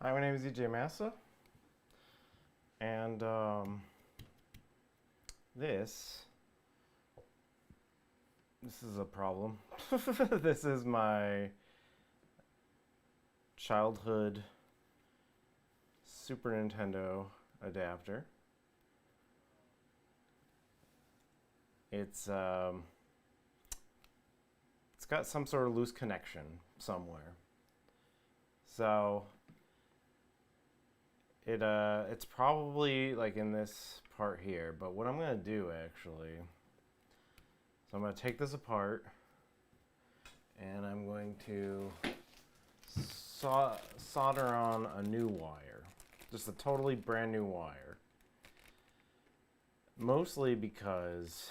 Hi, my name is EJ Massa, and this is a problem. This is my childhood Super Nintendo adapter. It's got some sort of loose connection somewhere, so it's probably like in this part here, but what I'm gonna do actually, so I'm gonna take this apart and I'm going to solder on a new wire, just a totally brand new wire, mostly because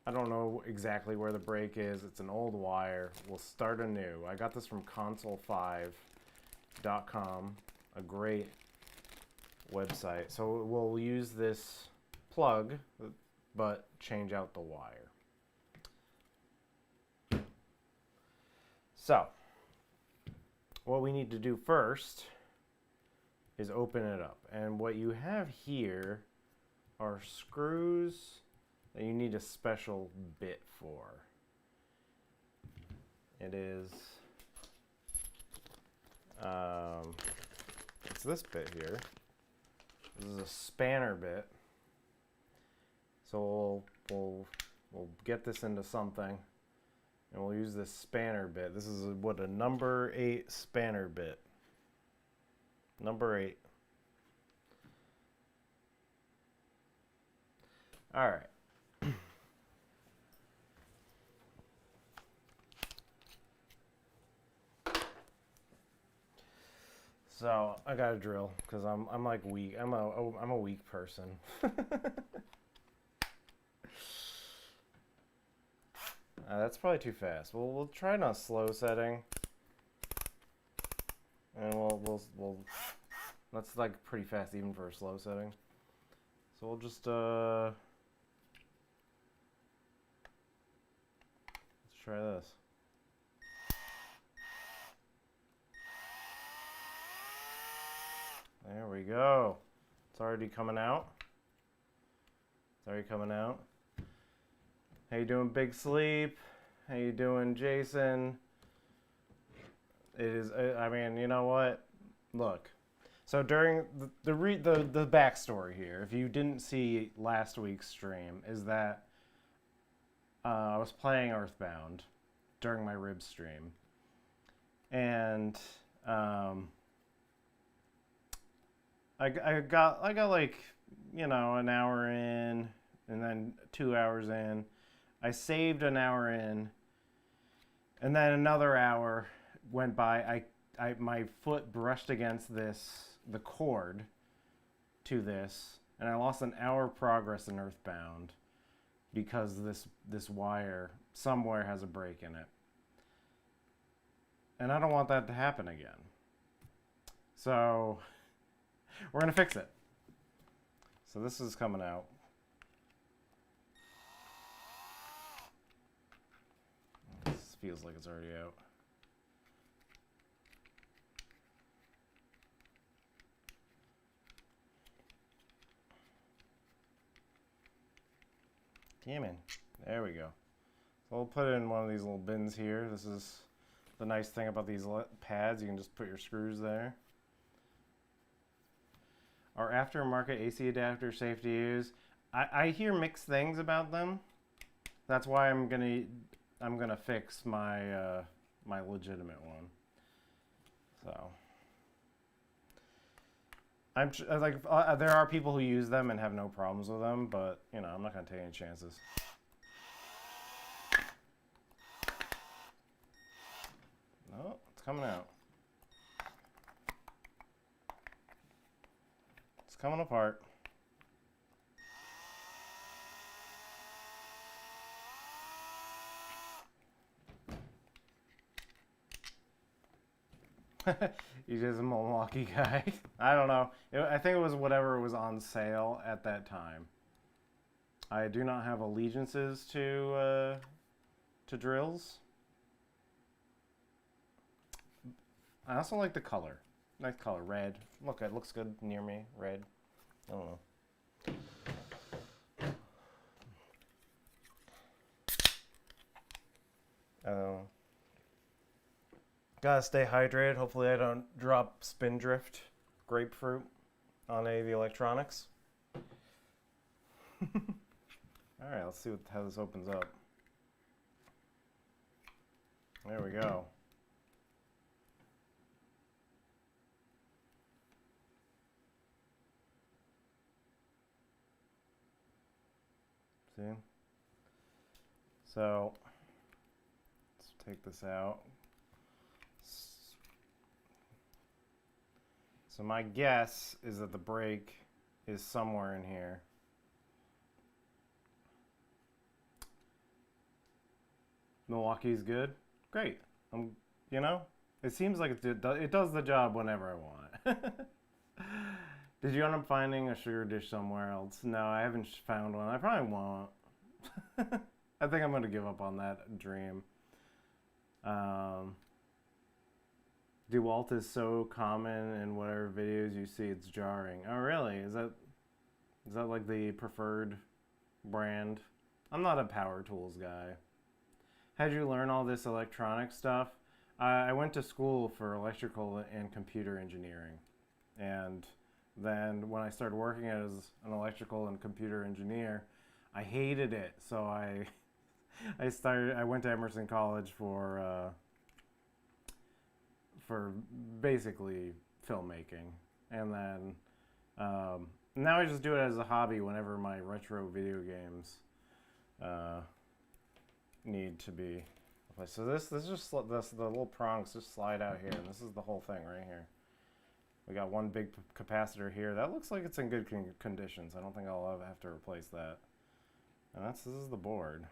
I don't know exactly where the break is. It's an old wire. We'll start anew. I got this from console5.com, a great website. So we'll use this plug, but change out the wire. So what we need to do first is open it up. And what you have here are screws that you need a special bit for. It is it's this bit here. This is a spanner bit. So we'll get this into something, and we'll use this spanner bit. This is what a number 8 spanner bit. Number 8. All right. So I got a drill because I'm like weak. I'm a weak person. That's probably too fast. We'll try it on a slow setting, and we'll that's like pretty fast even for a slow setting. So we'll just let's try this. There we go. It's already coming out. It's already coming out. How you doing, Big Sleep? How you doing, Jason? It is. I mean, you know what? Look. So during the backstory here, if you didn't see last week's stream, is that I was playing Earthbound during my rib stream, and I got like, you know, an hour in, and then 2 hours in. I saved an hour in, and then another hour went by. My foot brushed against the cord to this, and I lost an hour of progress in Earthbound because this wire somewhere has a break in it. And I don't want that to happen again. So we're gonna fix it. So this is coming out. This feels like it's already out. Damn it. There we go. So we'll put it in one of these little bins here. This is the nice thing about these pads. You can just put your screws there. Are aftermarket AC adapter safe to use? I hear mixed things about them. That's why I'm gonna fix my my legitimate one. So I'm like there are people who use them and have no problems with them, but you know, I'm not gonna take any chances. No, it's coming out. It's coming apart. He's just a Milwaukee guy. I don't know. I think it was whatever was on sale at that time. I do not have allegiances to drills. I also like the color. Nice color, red. Look, it looks good near me, red. I don't know. Gotta stay hydrated. Hopefully I don't drop Spindrift grapefruit on any of the electronics. Alright, let's see how this opens up. There we go. See? So, let's take this out. So my guess is that the brake is somewhere in here. Milwaukee's good? Great. You know, it seems like it does the job whenever I want it. Did you end up finding a sugar dish somewhere else? No, I haven't found one. I probably won't. I think I'm going to give up on that dream. DeWalt is so common in whatever videos you see, it's jarring. Oh, really? Is that like the preferred brand? I'm not a power tools guy. How'd you learn all this electronic stuff? I went to school for electrical and computer engineering. And then when I started working as an electrical and computer engineer, I hated it. So I went to Emerson College for basically filmmaking. And then now I just do it as a hobby whenever my retro video games need to be replaced. So this just the little prongs just slide out here, and this is the whole thing right here. We got one big capacitor here. That looks like it's in good conditions. I don't think I'll have to replace that. And this is the board.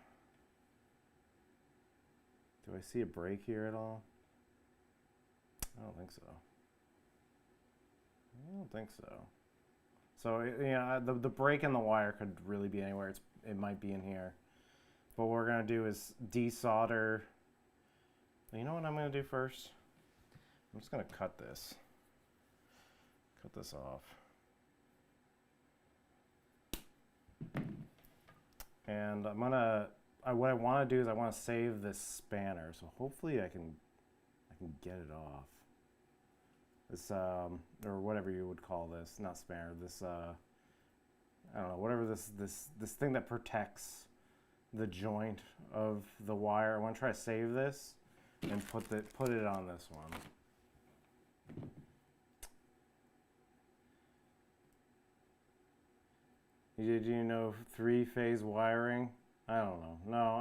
Do I see a break here at all? I don't think so. I don't think so. So yeah, the break in the wire could really be anywhere. It might be in here. But what we're gonna do is desolder. You know what I'm gonna do first? I'm just gonna cut this. Cut this off. And I'm gonna. What I want to do is I want to save this spanner. So hopefully I can get it off. This or whatever you would call this, not spanner. This I don't know, whatever this thing that protects the joint of the wire. I want to try to save this and put it on this one. Did you know 3-phase wiring? I don't know. No,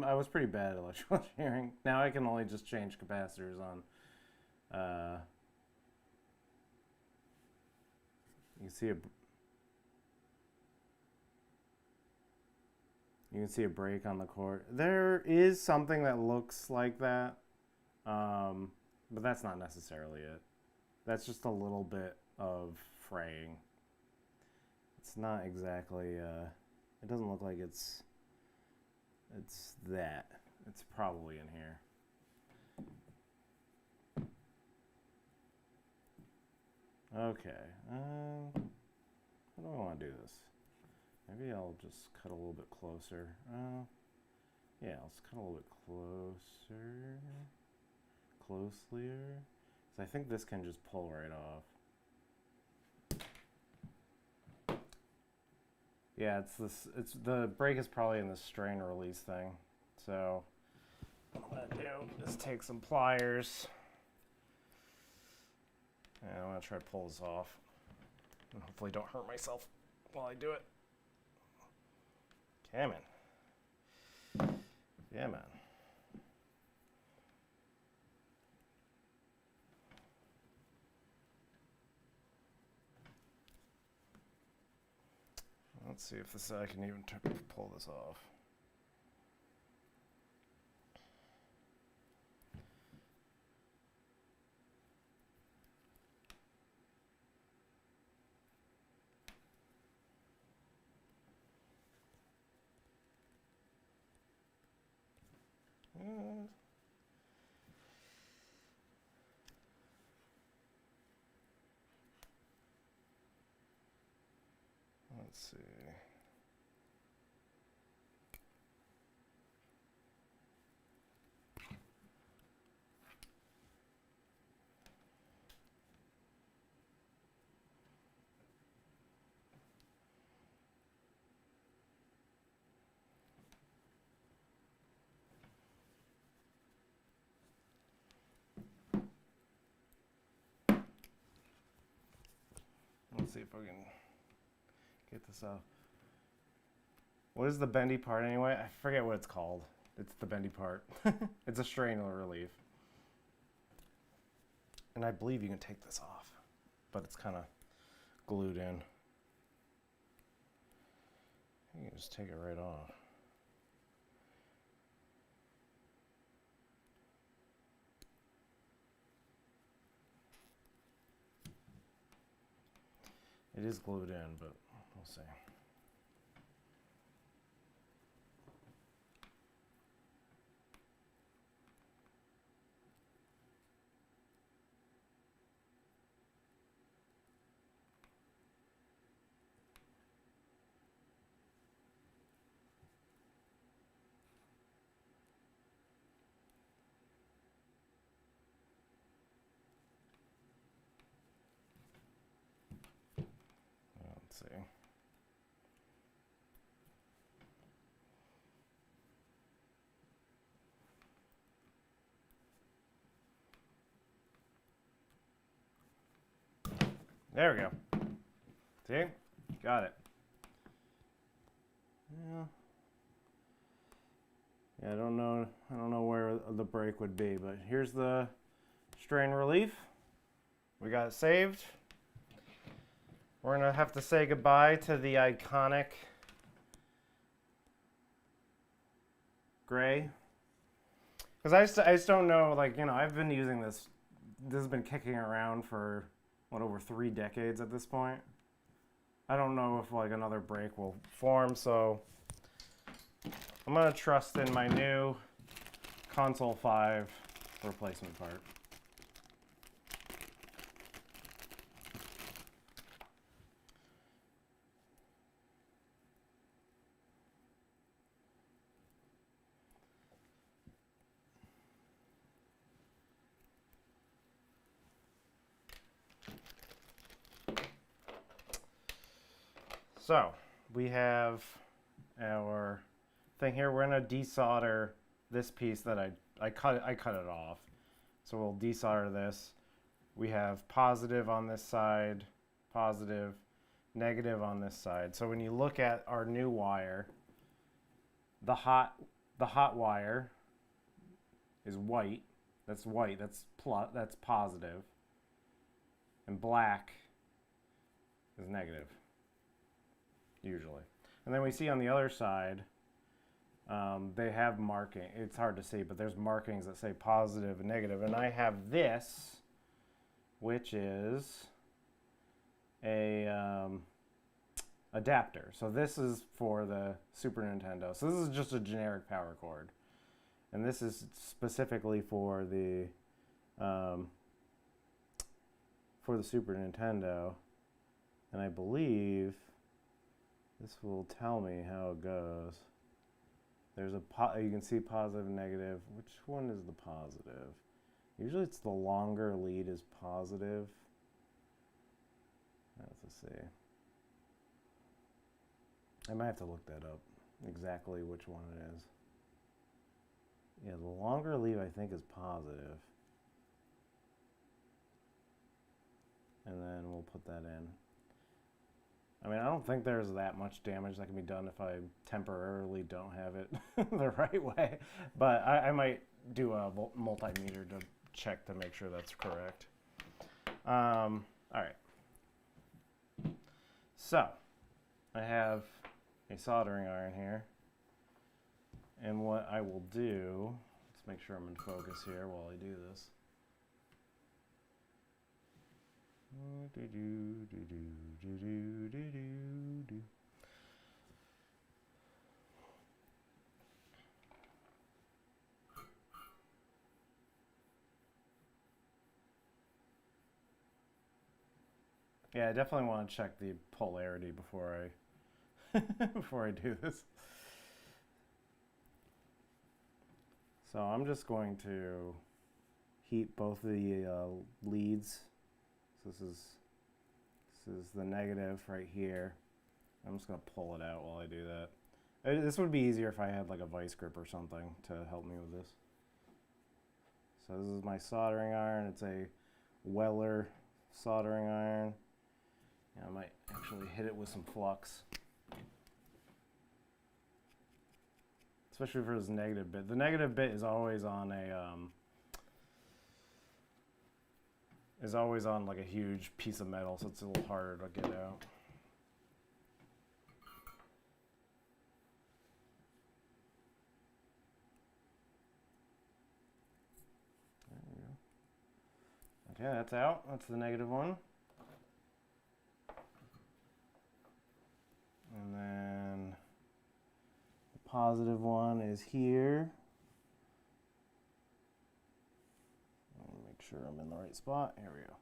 I was pretty bad at electrical engineering. Now I can only just change capacitors on. You can see a break on the cord. There is something that looks like that, but that's not necessarily it. That's just a little bit of fraying. It's not exactly. It doesn't look like it's that. It's probably in here. Okay. How do I want to do this? Maybe I'll just cut a little bit closer. Yeah, let's cut a little bit closer. Closelier. So I think this can just pull right off. Yeah, the brake is probably in the strain release thing. So what I'm gonna do is take some pliers. And I'm gonna try to pull this off. And hopefully don't hurt myself while I do it. Come on. Yeah, man. Let's see if I can even pull this off. Let's see. Let's see if I can get this out. What is the bendy part anyway? I forget what it's called. It's the bendy part. It's a strain relief. And I believe you can take this off, but it's kind of glued in. You can just take it right off. It is glued in, but we'll see. Let's see. There we go. See? Got it. Yeah, I don't know where the break would be, but here's the strain relief. We got it saved. We're gonna have to say goodbye to the iconic gray. Because I just don't know, like, you know, I've been using this. This has been kicking around for, what, over 3 decades at this point. I don't know if, like, another break will form, so I'm going to trust in my new Console 5 replacement part. So we have our thing here. We're going to desolder this piece that I cut it off. So we'll desolder this. We have positive on this side, positive, negative on this side. So when you look at our new wire, the hot wire is white. That's white. That's positive. And black is negative, usually. And then we see on the other side, they have marking. It's hard to see, but there's markings that say positive and negative. And I have this, which is a adapter. So this is for the Super Nintendo. So this is just a generic power cord. And this is specifically for the Super Nintendo. And I believe this will tell me how it goes. There's you can see positive and negative. Which one is the positive? Usually it's the longer lead is positive. Let's see. I might have to look that up, exactly which one it is. Yeah, the longer lead I think is positive. And then we'll put that in. I mean, I don't think there's that much damage that can be done if I temporarily don't have it the right way. But I might do a multimeter to check to make sure that's correct. All right. So, I have a soldering iron here. And what I will do, let's make sure I'm in focus here while I do this. Yeah, I definitely want to check the polarity before I before I do this. So I'm just going to heat both of the leads. So this is the negative right here. I'm just going to pull it out while I do that. This would be easier if I had like a vice grip or something to help me with this. So this is my soldering iron. It's a Weller soldering iron. I might actually hit it with some flux. Especially for this negative bit. The negative bit is always on like a huge piece of metal, so it's a little harder to get out. Okay, that's out. That's the negative one. And then the positive one is here. Let me make sure I'm in the right spot. Here we go.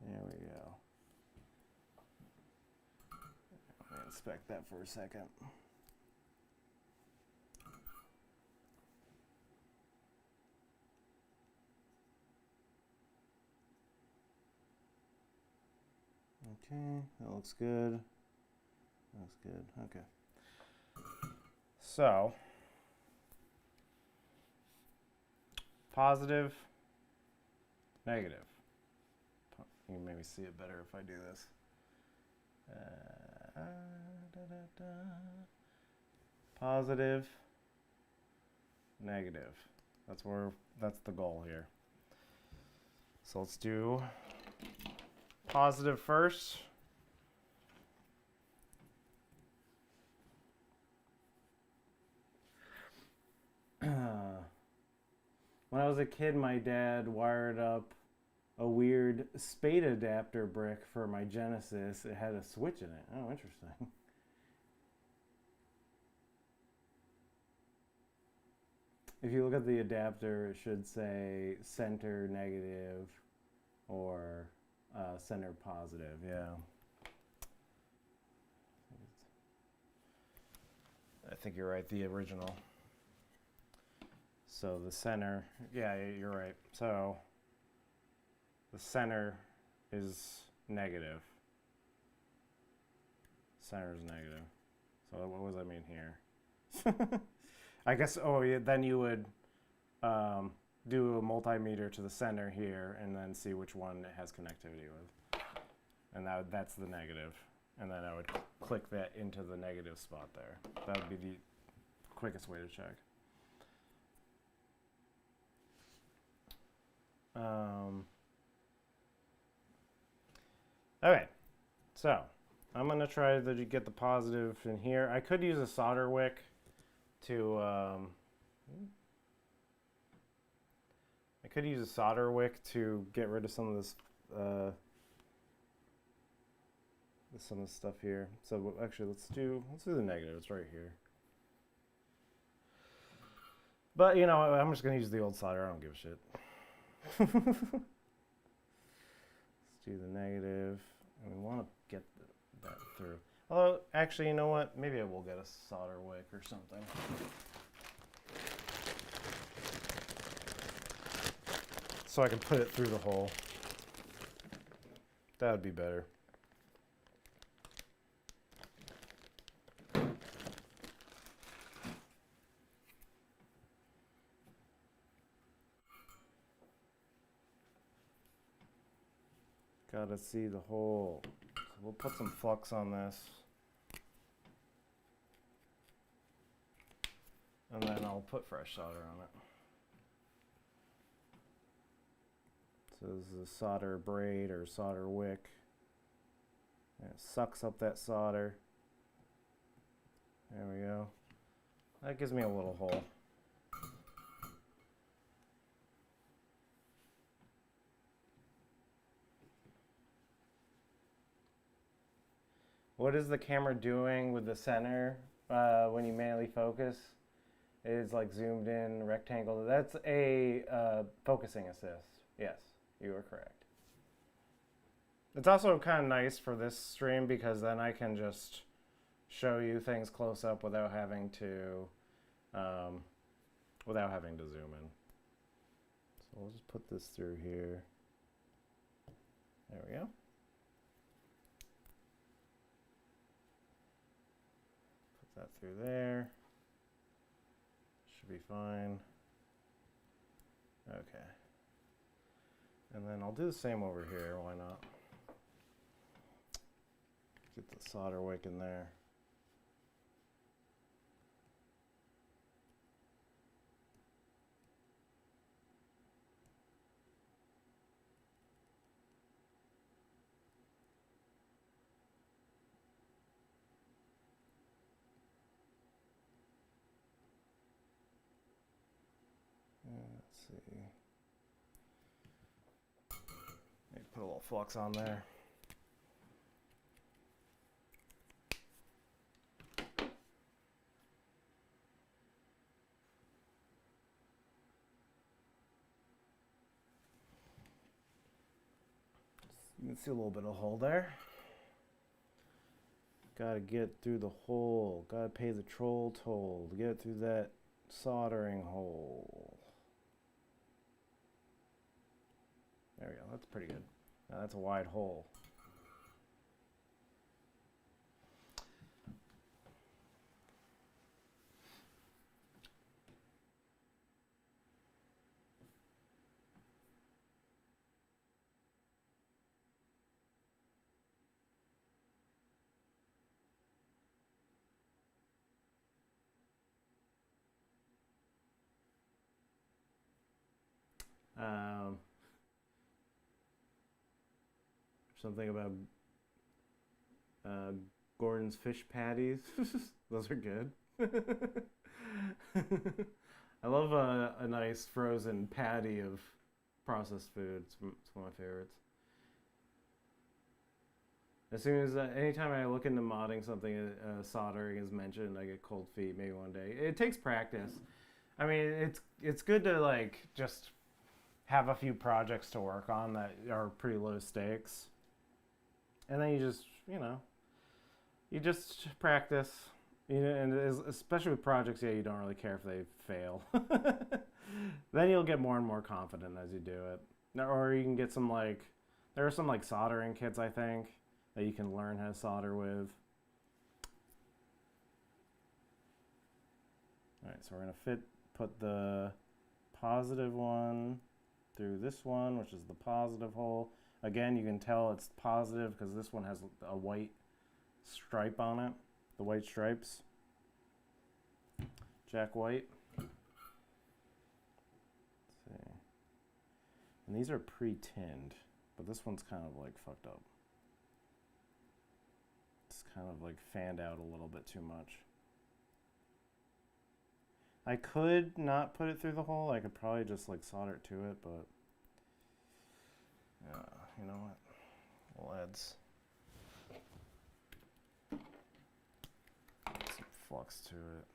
There we go. Let me inspect that for a second. Okay, that looks good. That's good. Okay. So, positive, negative. You can maybe see it better if I do this. Positive, negative. That's the goal here. So let's do positive first. When I was a kid, my dad wired up a weird spade adapter brick for my Genesis. It had a switch in it. Oh, interesting. If you look at the adapter, it should say center negative or center positive. Yeah. I think you're right, the original. So the center, yeah, you're right. So the center is negative. Center is negative. So what was I mean here? I guess, oh yeah, then you would do a multimeter to the center here and then see which one it has connectivity with. And that's the negative. And then I would click that into the negative spot there. That would be the quickest way to check. Okay, so I'm going to try to get the positive in here. I could use a solder wick to get rid of some of this some of this stuff here. So actually let's do the negative. It's right here. But you know, I'm just going to use the old solder. I don't give a shit. Let's do the negative, and we want to get that through. Although, actually, you know what? Maybe I will get a solder wick or something. So I can put it through the hole. That would be better. Gotta see the hole. So we'll put some flux on this. And then I'll put fresh solder on it. So this is a solder braid or solder wick. And it sucks up that solder. There we go. That gives me a little hole. What is the camera doing with the center when you manually focus? is like zoomed in rectangle. That's a focusing assist. Yes, you are correct. It's also kind of nice for this stream because then I can just show you things close up without having to zoom in. So we'll just put this through here. There we go. Put that through there. Should be fine. Okay. And then I'll do the same over here, why not? Get the solder wick in there. Let's see. Maybe put a little flux on there. You can see a little bit of hole there. Gotta get through the hole. Gotta pay the troll toll to get through that soldering hole. There we go. That's pretty good. Now that's a wide hole. Something about Gordon's fish patties. Those are good. I love a nice frozen patty of processed food. It's one of my favorites. As soon as, anytime I look into modding something, soldering is mentioned, I get cold feet maybe one day. It takes practice. I mean, it's good to like just have a few projects to work on that are pretty low stakes. And then you just, you just practice. And especially with projects, you don't really care if they fail. Then you'll get more and more confident as you do it. Or you can get some there are some soldering kits, I think, that you can learn how to solder with. All right, so we're gonna put the positive one through this one, which is the positive hole. Again, you can tell it's positive because this one has a white stripe on it, the white stripes. Jack White. Let's see. And these are pre-tinned, but this one's kind of fucked up. It's kind of fanned out a little bit too much. I could not put it through the hole. I could probably just solder it to it, but you know what? We'll add some flux to it.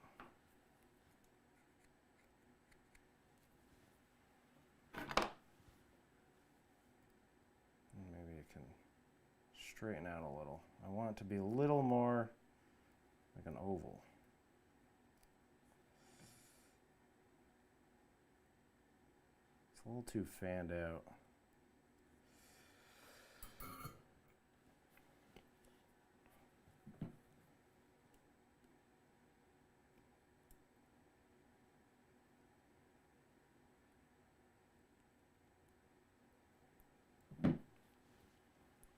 And maybe it can straighten out a little. I want it to be a little more like an oval. It's a little too fanned out.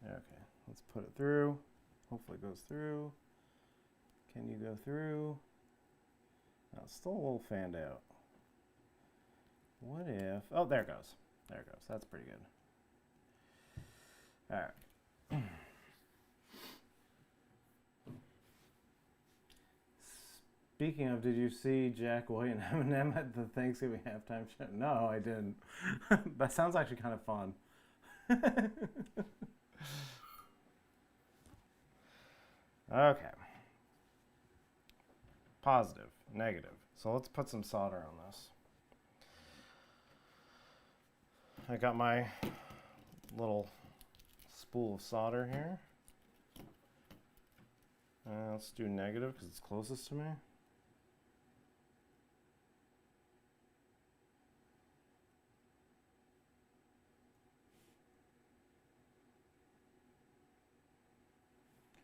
Okay, let's put it through. Hopefully it goes through. Can you go through? No, it's still a little fanned out. What if... Oh, there it goes. There it goes. That's pretty good. All right. Speaking of, did you see Jack White and Eminem at the Thanksgiving halftime show? No, I didn't. That sounds actually kind of fun. Okay. Positive, negative, So let's put some solder on this. I got my little spool of solder here. Let's do negative because it's closest to me.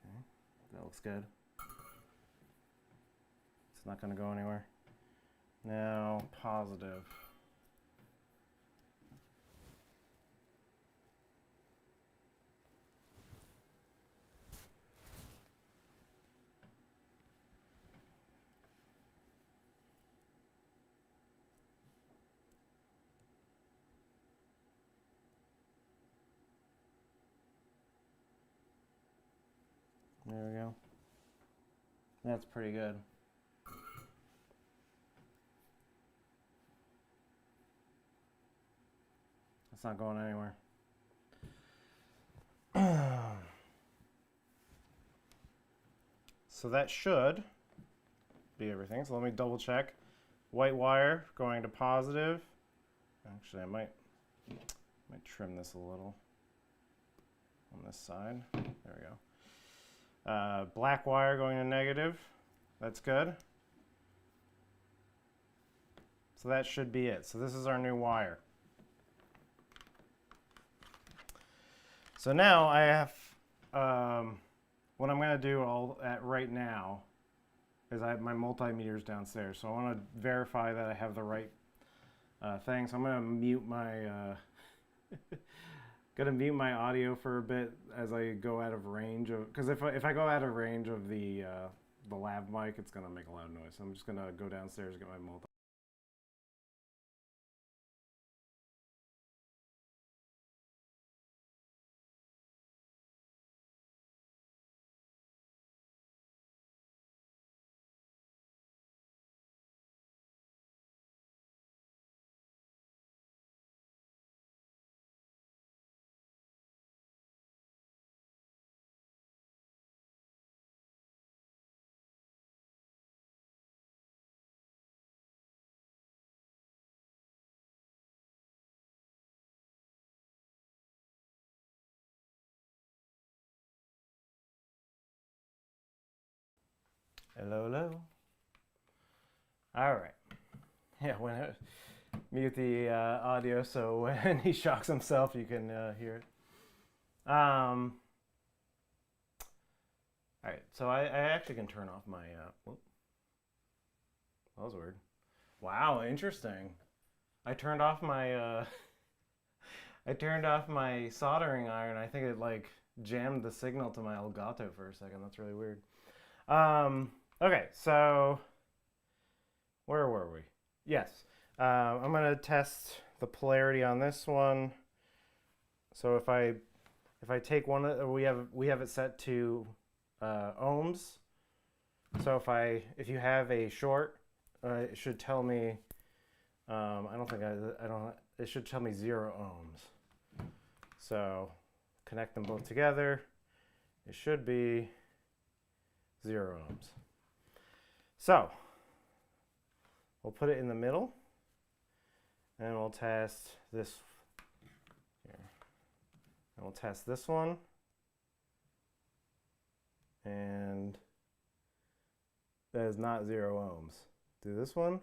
Okay, that looks good. It's not going to go anywhere. Now, positive. There we go. That's pretty good. It's not going anywhere. So that should be everything. So let me double check. White wire going to positive. Actually, I might trim this a little on this side. There we go. Black wire going to negative. That's good. So that should be it. So this is our new wire. So now I have, what I'm going to do right now is I have my multimeters downstairs. So I want to verify that I have the right thing. So I'm going to mute my mute my audio for a bit as I go out of range of, because if I go out of range of the lav mic, it's going to make a loud noise. So I'm just going to go downstairs and get my multi. Hello, hello. All right. Yeah, mute the audio so when he shocks himself, you can hear it. All right, so I actually can turn off my. Whoop. That was weird. Wow, interesting. I turned off my. I turned off my soldering iron. I think it like jammed the signal to my Elgato for a second. That's really weird. Okay, so where were we? Yes, I'm gonna test the polarity on this one. So if I take one, we have it set to ohms. So if you have a short, it should tell me. It should tell me 0 ohms. So connect them both together. It should be 0 ohms. So we'll put it in the middle and we'll test this here. And we'll test this one. And that is not 0 ohms. Do this one.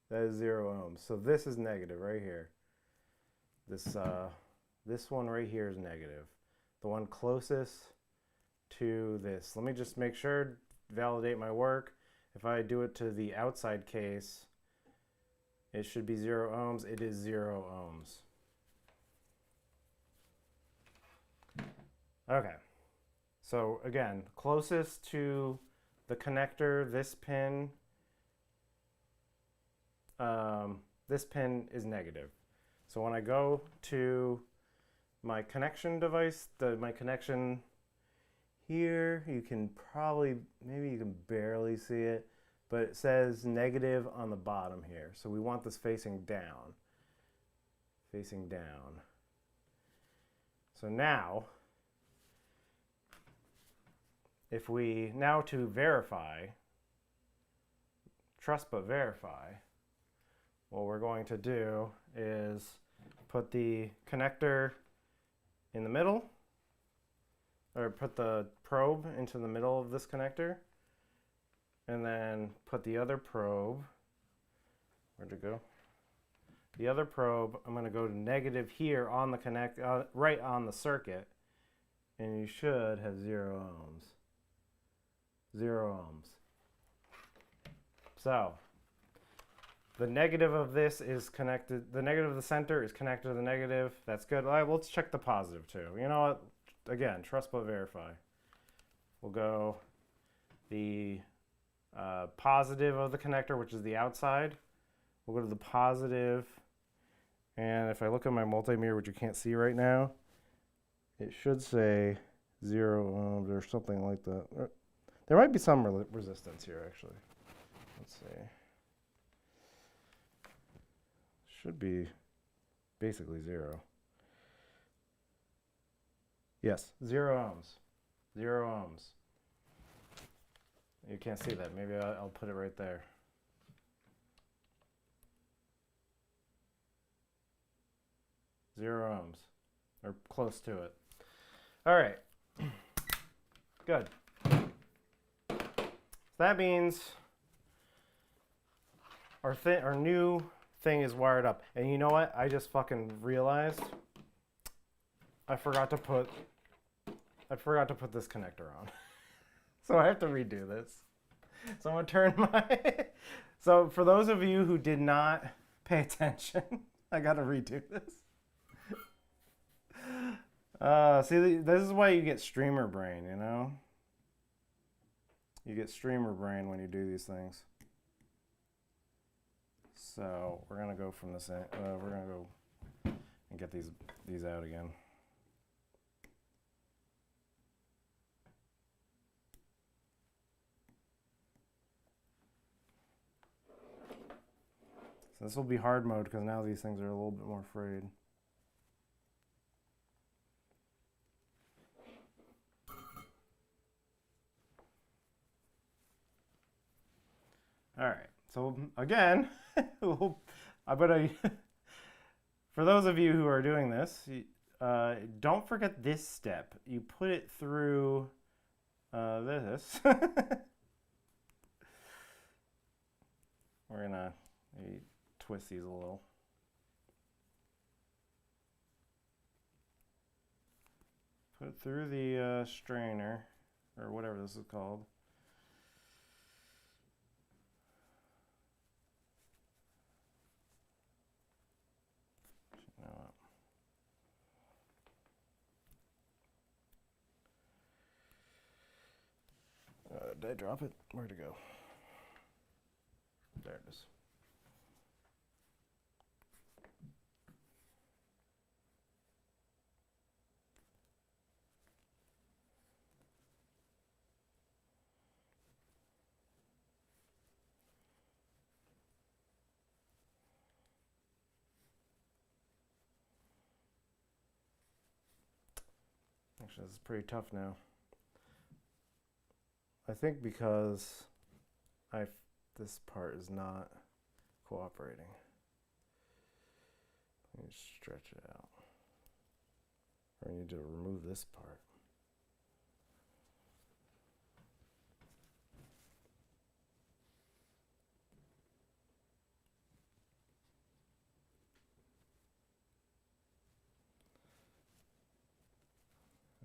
That is 0 ohms. So this is negative right here. This one right here is negative. The one closest to this. Let me just make sure, validate my work. If I do it to the outside case, it should be 0 ohms. It is 0 ohms. Okay. So again, closest to the connector, this pin is negative. So when I go to my connection device, my connection here, you can maybe you can barely see it, but it says negative on the bottom here. So we want this facing down. Facing down. So now, to verify, trust but verify, what we're going to do is put the connector in the middle, or put the probe into the middle of this connector, and then put the other probe, where'd it go? The other probe, I'm going to go to negative here on the right on the circuit, and you should have 0 ohms. 0 ohms. So, the negative of this is connected, the negative of the center is connected to the negative. That's good. All right, let's check the positive too. You know what? Again, trust but verify. We'll go the positive of the connector, which is the outside. We'll go to the positive, and if I look at my multimeter, which you can't see right now, it should say 0 ohms or something like that. There might be some resistance here, actually. Let's see. Should be basically 0. Yes, 0 ohms. 0 ohms. You can't see that. Maybe I'll put it right there. Zero ohms, or close to it. All right, good. So that means our new thing is wired up. And you know what? I just fucking realized I forgot to put this connector on. So I have to redo this. So I'm gonna turn my so for those of you who did not pay attention, I gotta redo this. See, this is why you get streamer brain, you know? You get streamer brain when you do these things. So we're gonna go from this end. We're gonna go and get these out again. So this will be hard mode because now these things are a little bit more frayed. All right, so again, I'm gonna, for those of you who are doing this, don't forget this step. You put it through this. We're gonna twist these a little. Put it through the strainer, or whatever this is called. Did I drop it? Where'd it go? There it is. Actually, this is pretty tough now. I think because this part is not cooperating. Let me stretch it out. Or I need to remove this part.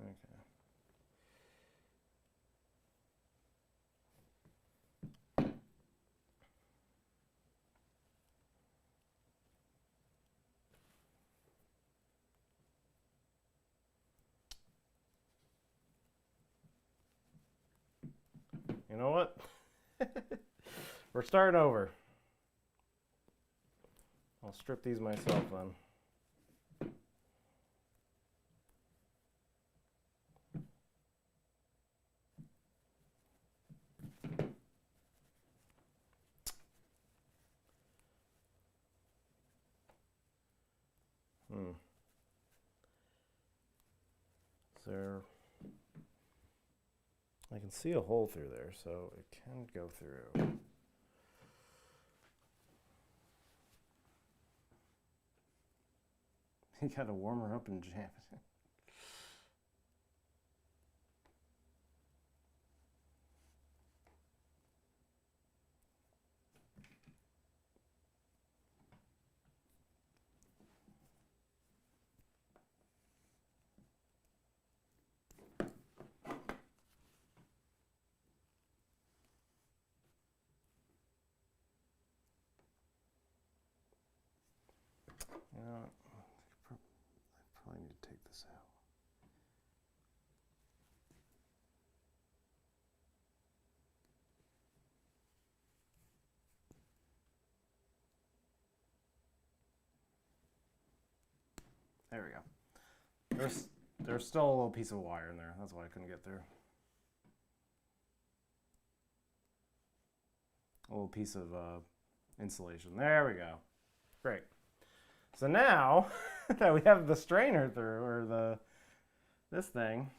Okay. You know what? We're starting over. I'll strip these myself then. I can see a hole through there, so it can go through. You gotta warm her up and jam it. You know, I probably need to take this out. There we go. There's still a little piece of wire in there. That's why I couldn't get through. A little piece of insulation. There we go. Great. So now that we have the strainer through, or this thing,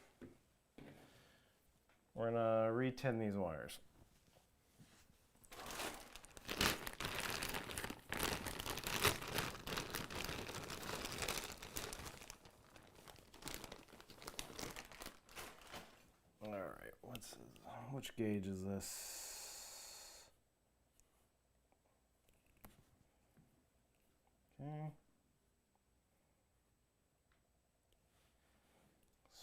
we're gonna re-tin these wires. All right, which gauge is this? Okay.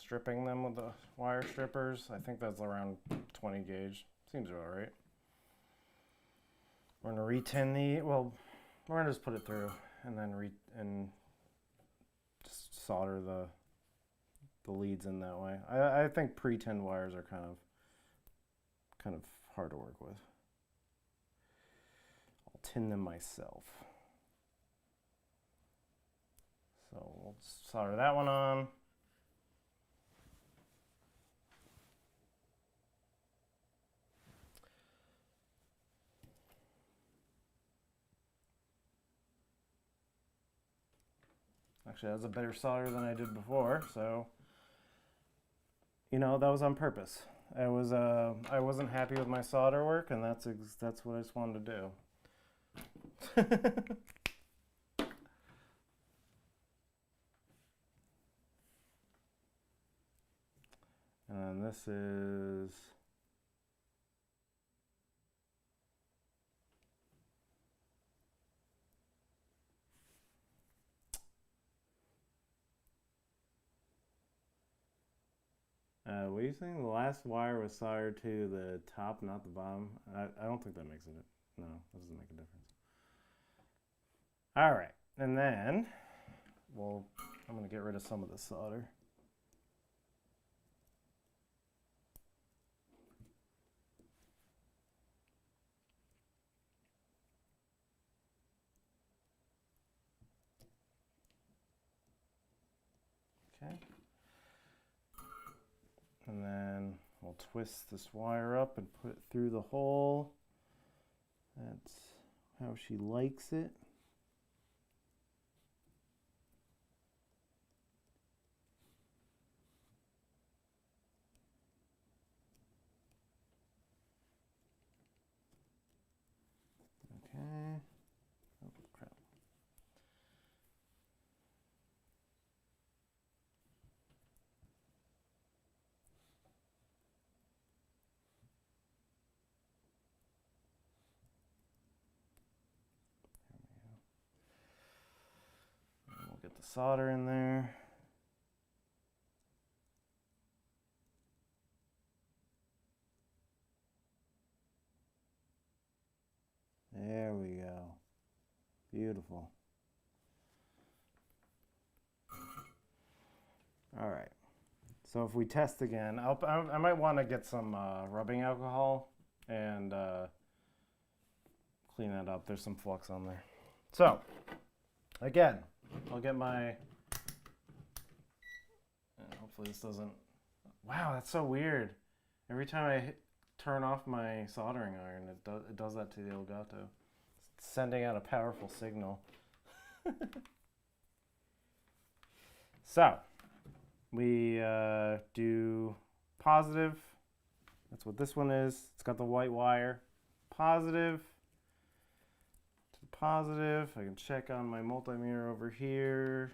Stripping them with the wire strippers. I think that's around 20 gauge. Seems about right. We're gonna re-tin we're gonna just put it through and then just solder the leads in that way. I think pre-tinned wires are kind of hard to work with. I'll tin them myself. So we'll solder that one on. Actually, that's a better solder than I did before, so you know, that was on purpose. I wasn't happy with my solder work, and that's what I just wanted to do. And this is what do you think? The last wire was soldered to the top, not the bottom. I don't think that makes it. No, that doesn't make a difference. All right, and then, I'm gonna get rid of some of the solder. Okay. And then we'll twist this wire up and put it through the hole. That's how she likes it. Okay. Oh, crap. We'll get the solder in there. There we go. Beautiful. All right. So if we test again, I might want to get some rubbing alcohol and clean that up. There's some flux on there. So again, I'll get my. Hopefully this doesn't. Wow, that's so weird. Every time I turn off my soldering iron, it does that to the Elgato. It's sending out a powerful signal. So we do positive. That's what this one is. It's got the white wire. Positive to positive. I can check on my multimeter over here.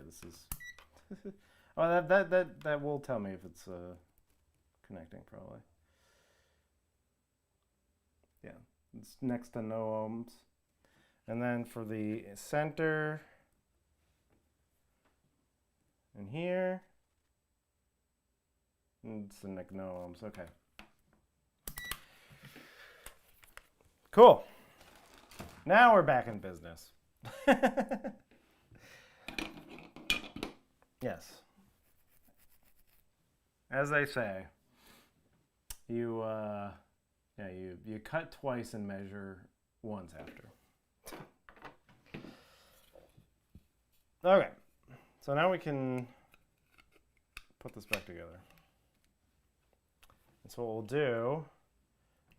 this is. Oh, that will tell me if it's connecting probably. Yeah, it's next to no ohms. And then for the center and here, it's the no ohms. Okay. Cool. Now we're back in business. Yes. As they say, you cut twice and measure once after. Okay. So now we can put this back together. And so what we'll do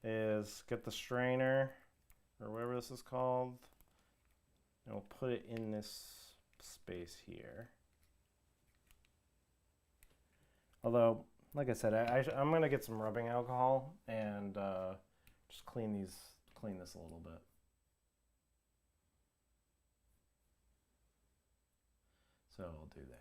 is get the strainer, or whatever this is called, and we'll put it in this space here. Although, like I said, I'm going to get some rubbing alcohol and just clean this a little bit. So I'll do that.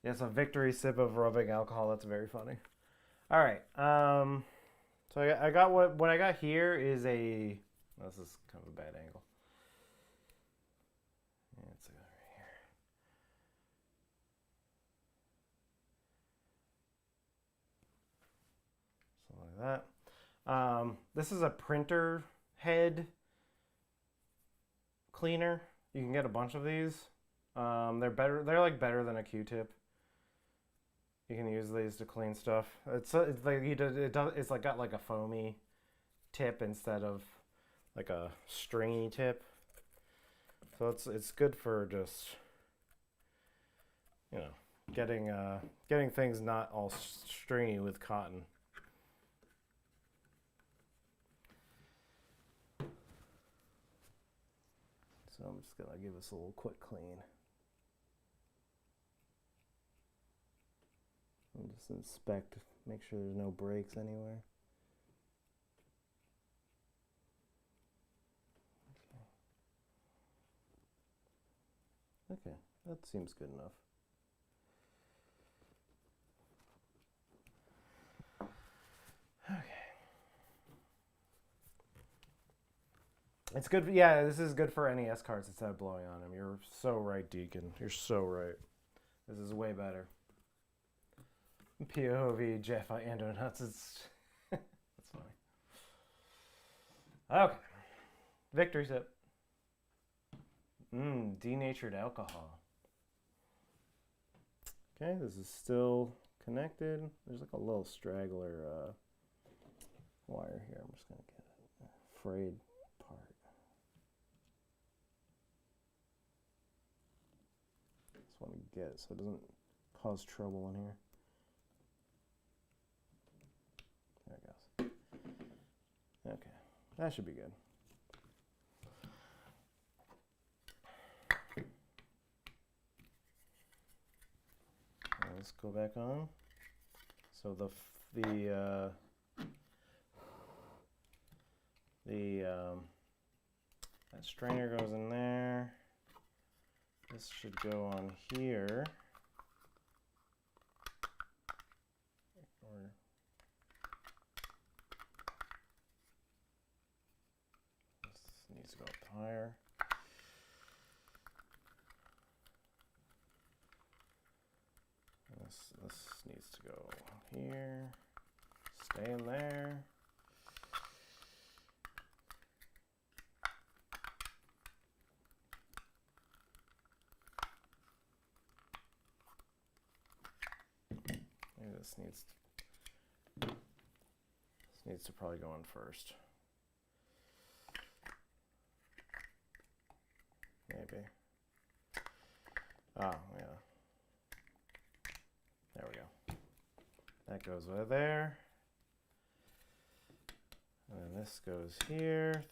Yes, a victory sip of rubbing alcohol. That's very funny. All right. So I got what I got here is a. This is kind of a bad angle. Yeah, it's over here. Something like that. This is a printer head cleaner. You can get a bunch of these. They're better. They're like better than a Q-tip. You can use these to clean stuff. It's like it's like got like a foamy tip instead of like a stringy tip. So it's good for just, you know, getting things not all stringy with cotton. So I'm just gonna give this a little quick clean. And just inspect, make sure there's no breaks anywhere. Okay, that seems good enough. Okay. It's good. Yeah, this is good for NES cards instead of blowing on them. You're so right, Deacon. You're so right. This is way better. POV, Jeff, Ando Nuts. It's that's funny. Okay. Victory sip. Denatured alcohol. Okay, this is still connected. There's like a little straggler wire here. I'm just gonna get a frayed part. Just want to get it so it doesn't cause trouble in here. There it goes. Okay, that should be good. Let's go back on. So that strainer goes in there. This should go on here. This needs to go up higher. here, stay in there. Maybe this needs to probably go in first. Maybe. Oh, yeah. There we go. That goes over there. And then this goes here.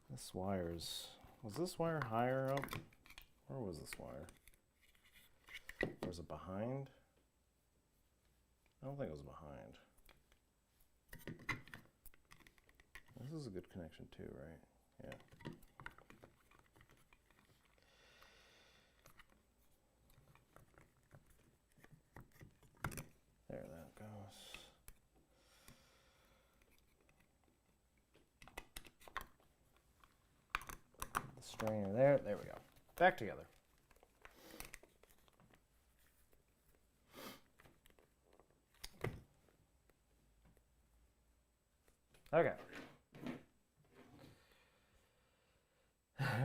This wire's... Was this wire higher up? Where was this wire? Was it behind? I don't think it was behind. This is a good connection too, right? Yeah. There that goes. The strainer there. There we go. Back together. Okay.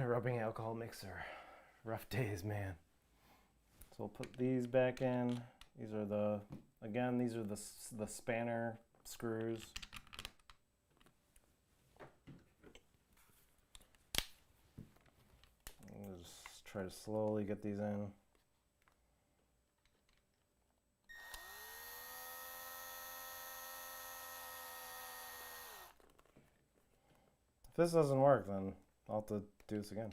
Rubbing alcohol mixer. Rough days, man. So we'll put these back in. These are the, again, these are the spanner screws. We'll just try to slowly get these in. If this doesn't work, then I'll have to do this again.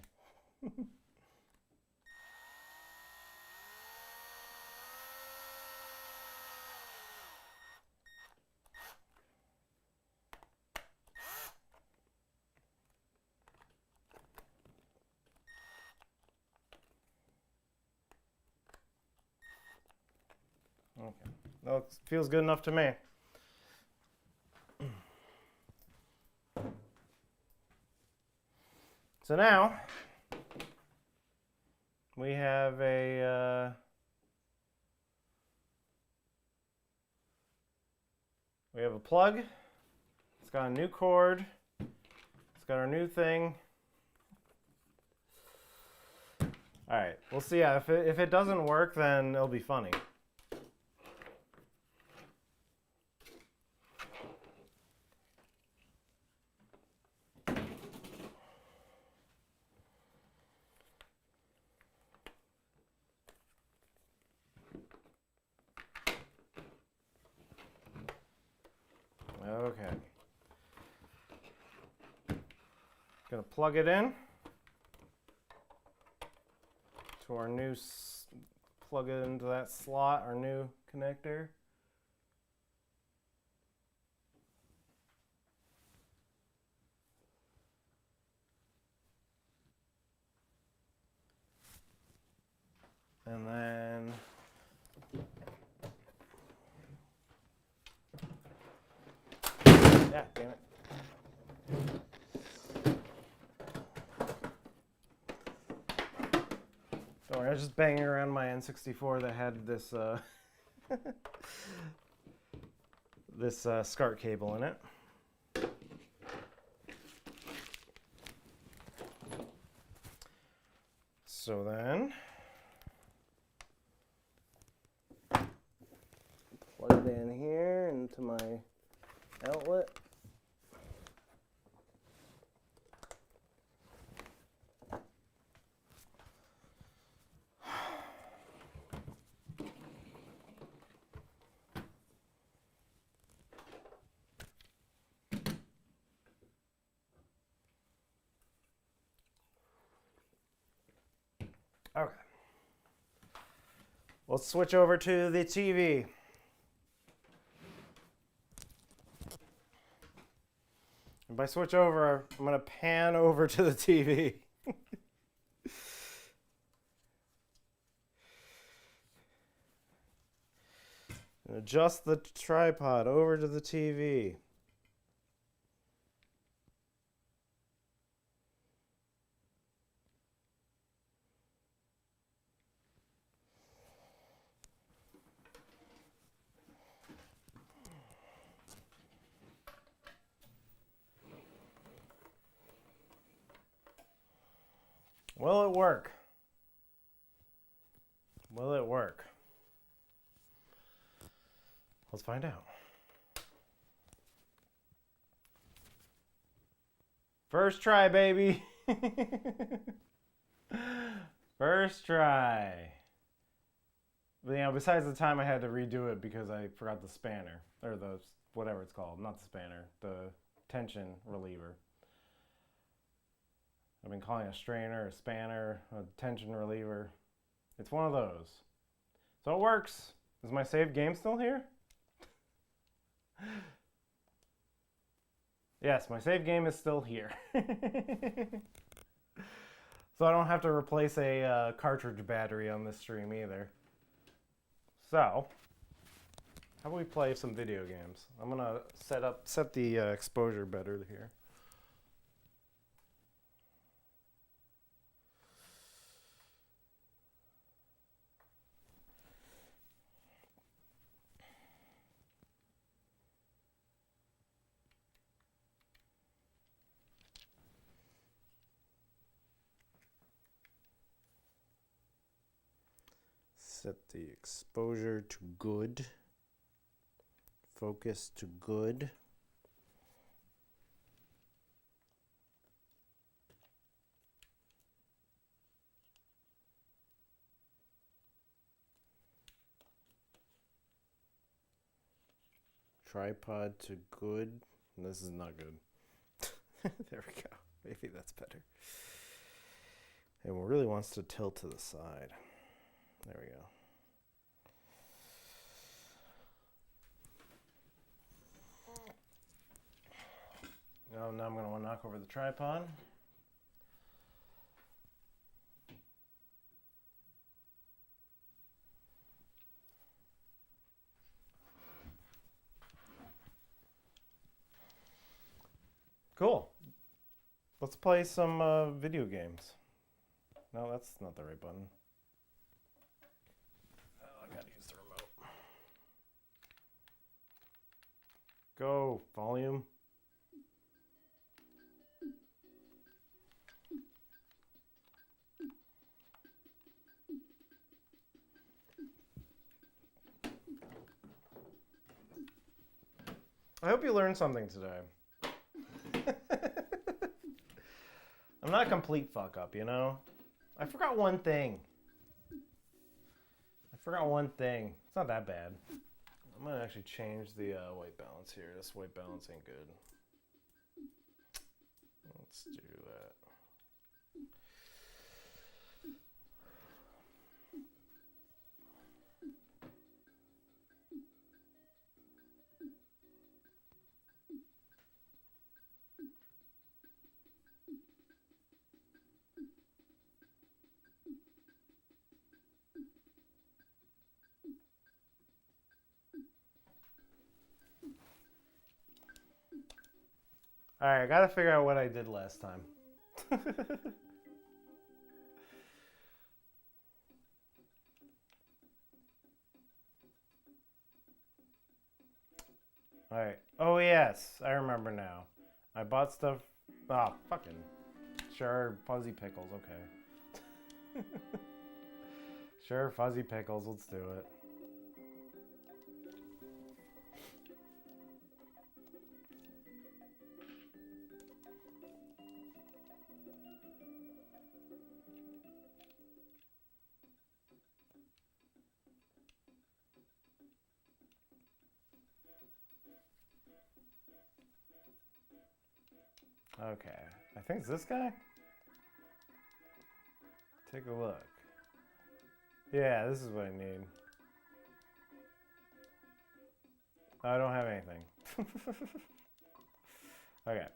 Okay, that feels good enough to me. So now we have a plug. It's got a new cord. It's got our new thing. All right, we'll see. Yeah, if it doesn't work, then it'll be funny. Okay. Gonna plug it in to our new, plug it into that slot, our new connector. And then yeah, damn it. Don't worry, I was just banging around my N64 that had this this SCART cable in it. So then plug it in here into my outlet. Okay. Let's switch over to the TV. And by switch over, I'm going to pan over to the TV. And adjust the tripod over to the TV. Will it work? Will it work? Let's find out. First try, baby. First try. But, you know, besides the time I had to redo it because I forgot the spanner, or the, whatever it's called, not the spanner, the tension reliever. I've been calling it a strainer, a spanner, a tension reliever. It's one of those. So it works. Is my saved game still here? Yes, my save game is still here. So I don't have to replace a cartridge battery on this stream either. So, how about we play some video games? I'm gonna set the exposure better here. Set the exposure to good. Focus to good. Tripod to good. This is not good. There we go. Maybe that's better. It really wants to tilt to the side. There we go. Now I'm going to knock over the tripod. Cool. Let's play some video games. No, that's not the right button. Oh, I gotta use the remote. Go, volume. I hope you learned something today. I'm not a complete fuck up, you know? I forgot one thing. It's not that bad. I'm gonna actually change the white balance here. This white balance ain't good. Let's do that. Alright, I gotta figure out what I did last time. Alright. Oh, yes. I remember now. I bought stuff. Oh, fucking. Sure, fuzzy pickles. Okay. Sure, fuzzy pickles. Let's do it. Okay, I think it's this guy. Take a look. Yeah, this is what I need. I don't have anything. Okay.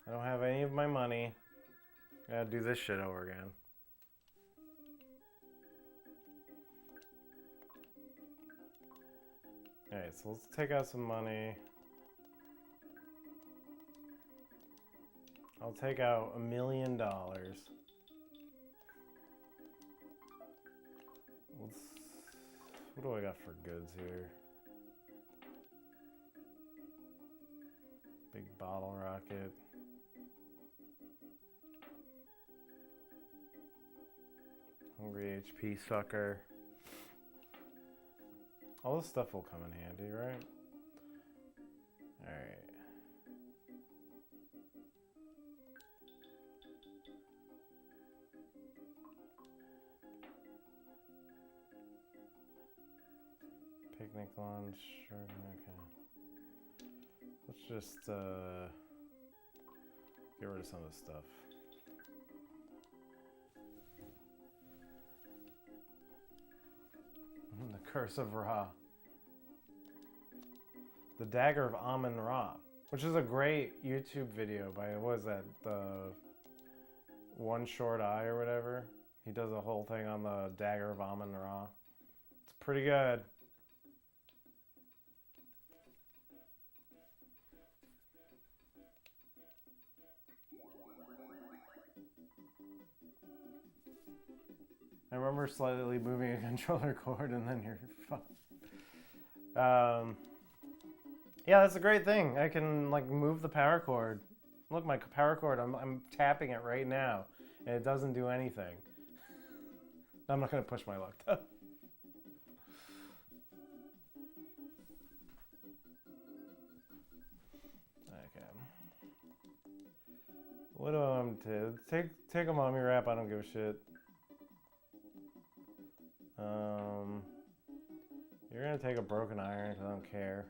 I don't have any of my money. I gotta do this shit over again. Alright, so let's take out some money. I'll take out $1 million. What do I got for goods here? Big bottle rocket. Hungry HP sucker. All this stuff will come in handy, right? Alright. Picnic lunch, sure, okay. Let's just get rid of some of this stuff. The Curse of Ra. The Dagger of Amun-Ra, which is a great YouTube video by, what is that, the One Short Eye or whatever? He does a whole thing on the Dagger of Amun-Ra. It's pretty good. I remember slightly moving a controller cord and then you're fucked. Yeah, that's a great thing. I can like move the power cord. Look, my power cord, I'm tapping it right now and it doesn't do anything. I'm not gonna push my luck though. Okay. What do I want to take a mommy wrap? I don't give a shit. You're gonna take a broken iron, I don't care.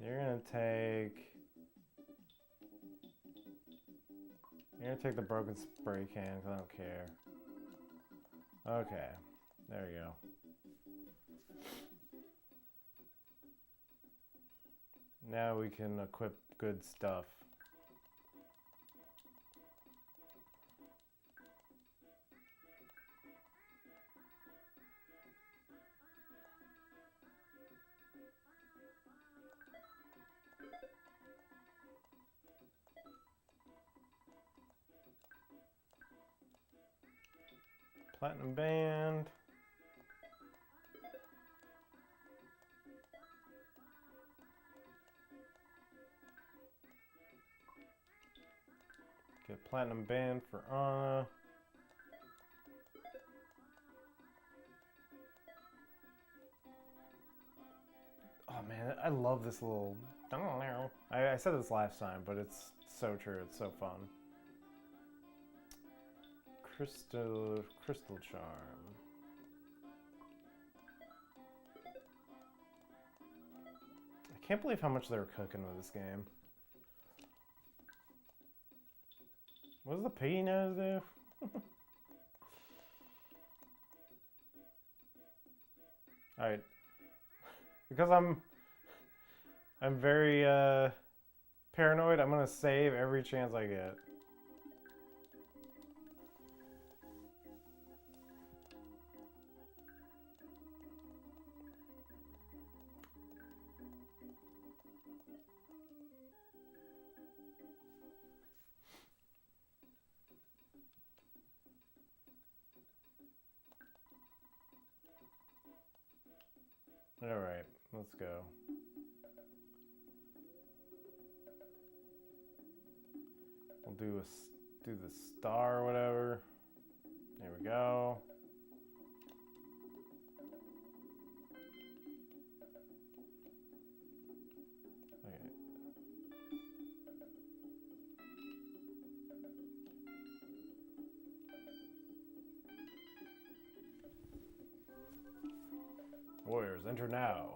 You're gonna take the broken spray can, I don't care. Okay, there you go. Now we can equip good stuff. Platinum band. Get platinum band for Anna. Oh man, I love this little. I said this last time, but it's so true. It's so fun. Crystal charm. I can't believe how much they were cooking with this game. What does the piggy nose do? Alright. Because I'm very paranoid, I'm gonna save every chance I get. Alright, let's go. We'll do the star or whatever. There we go. Okay. Warriors, enter now.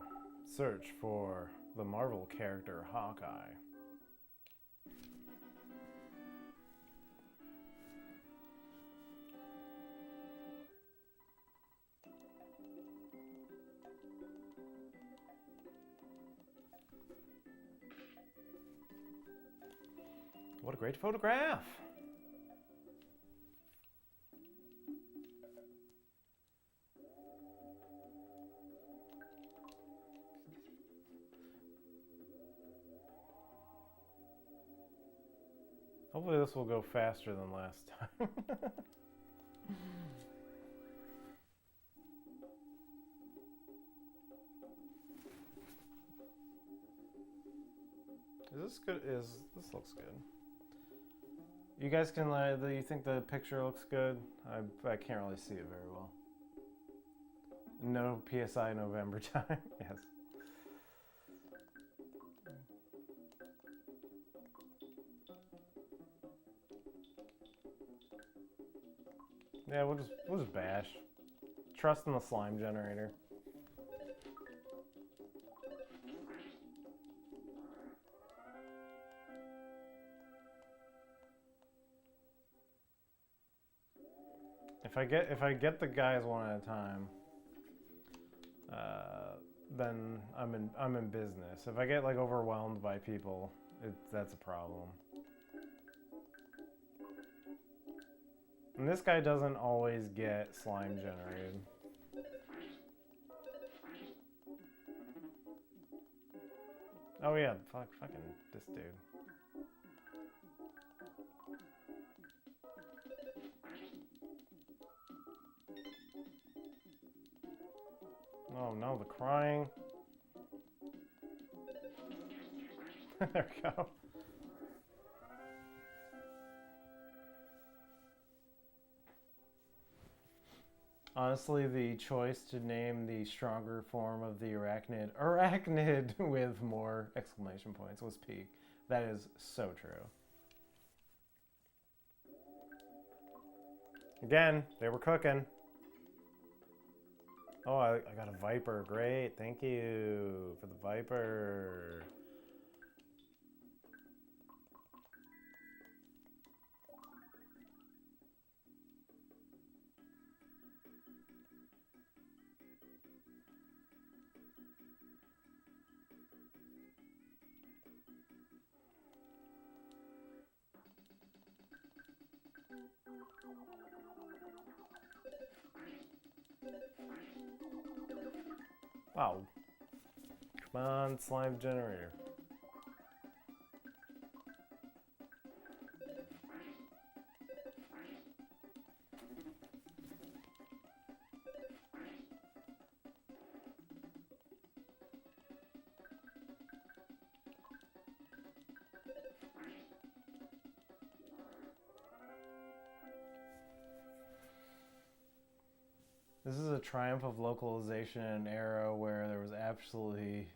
Search for the Marvel character Hawkeye. What a great photograph! Hopefully this will go faster than last time. Is this good? This looks good. You guys can, you think the picture looks good? I can't really see it very well. No PSI November time, yes. Yeah, we'll just bash. Trust in the slime generator. If I get the guys one at a time, then I'm in business. If I get like overwhelmed by people, that's a problem. And this guy doesn't always get slime generated. Oh yeah, fucking this dude. Oh no, the crying. There we go. Honestly, the choice to name the stronger form of the arachnid with more exclamation points was peak. That is so true. Again, they were cooking. Oh, I got a Viper. Great. Thank you for the Viper. Wow. Come on, slime generator. This is a triumph of localization in an era where there was absolutely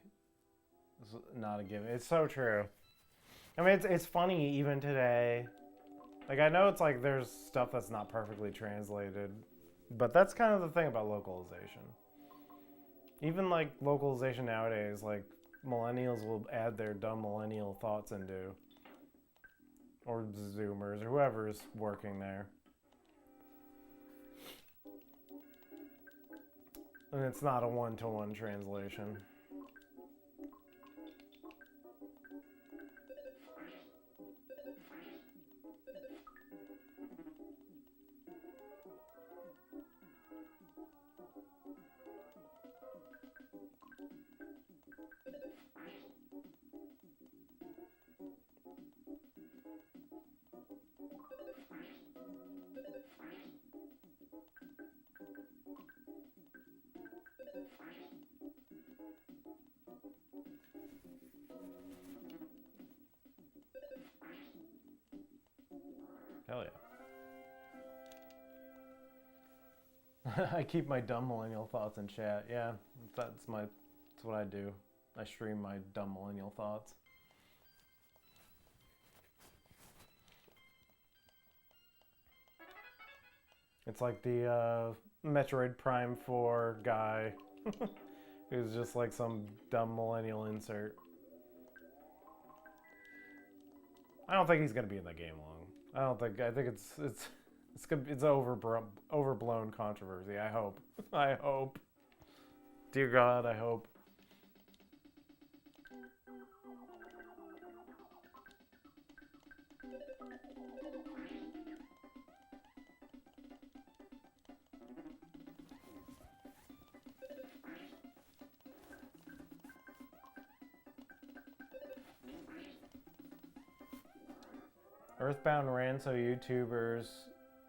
not a given. It's so true. I mean, it's funny even today. Like, I know it's like there's stuff that's not perfectly translated, but that's kind of the thing about localization. Even like localization nowadays, like millennials will add their dumb millennial thoughts into, or Zoomers, or whoever's working there. And it's not a one-to-one translation. Hell yeah. I keep my dumb millennial thoughts in chat. Yeah, that's what I do. I stream my dumb millennial thoughts. It's like the Metroid Prime 4 guy who's just like some dumb millennial insert. I don't think he's gonna be in the game long. I think it's overblown controversy. I hope. I hope. Dear God, I hope. Earthbound ran so YouTubers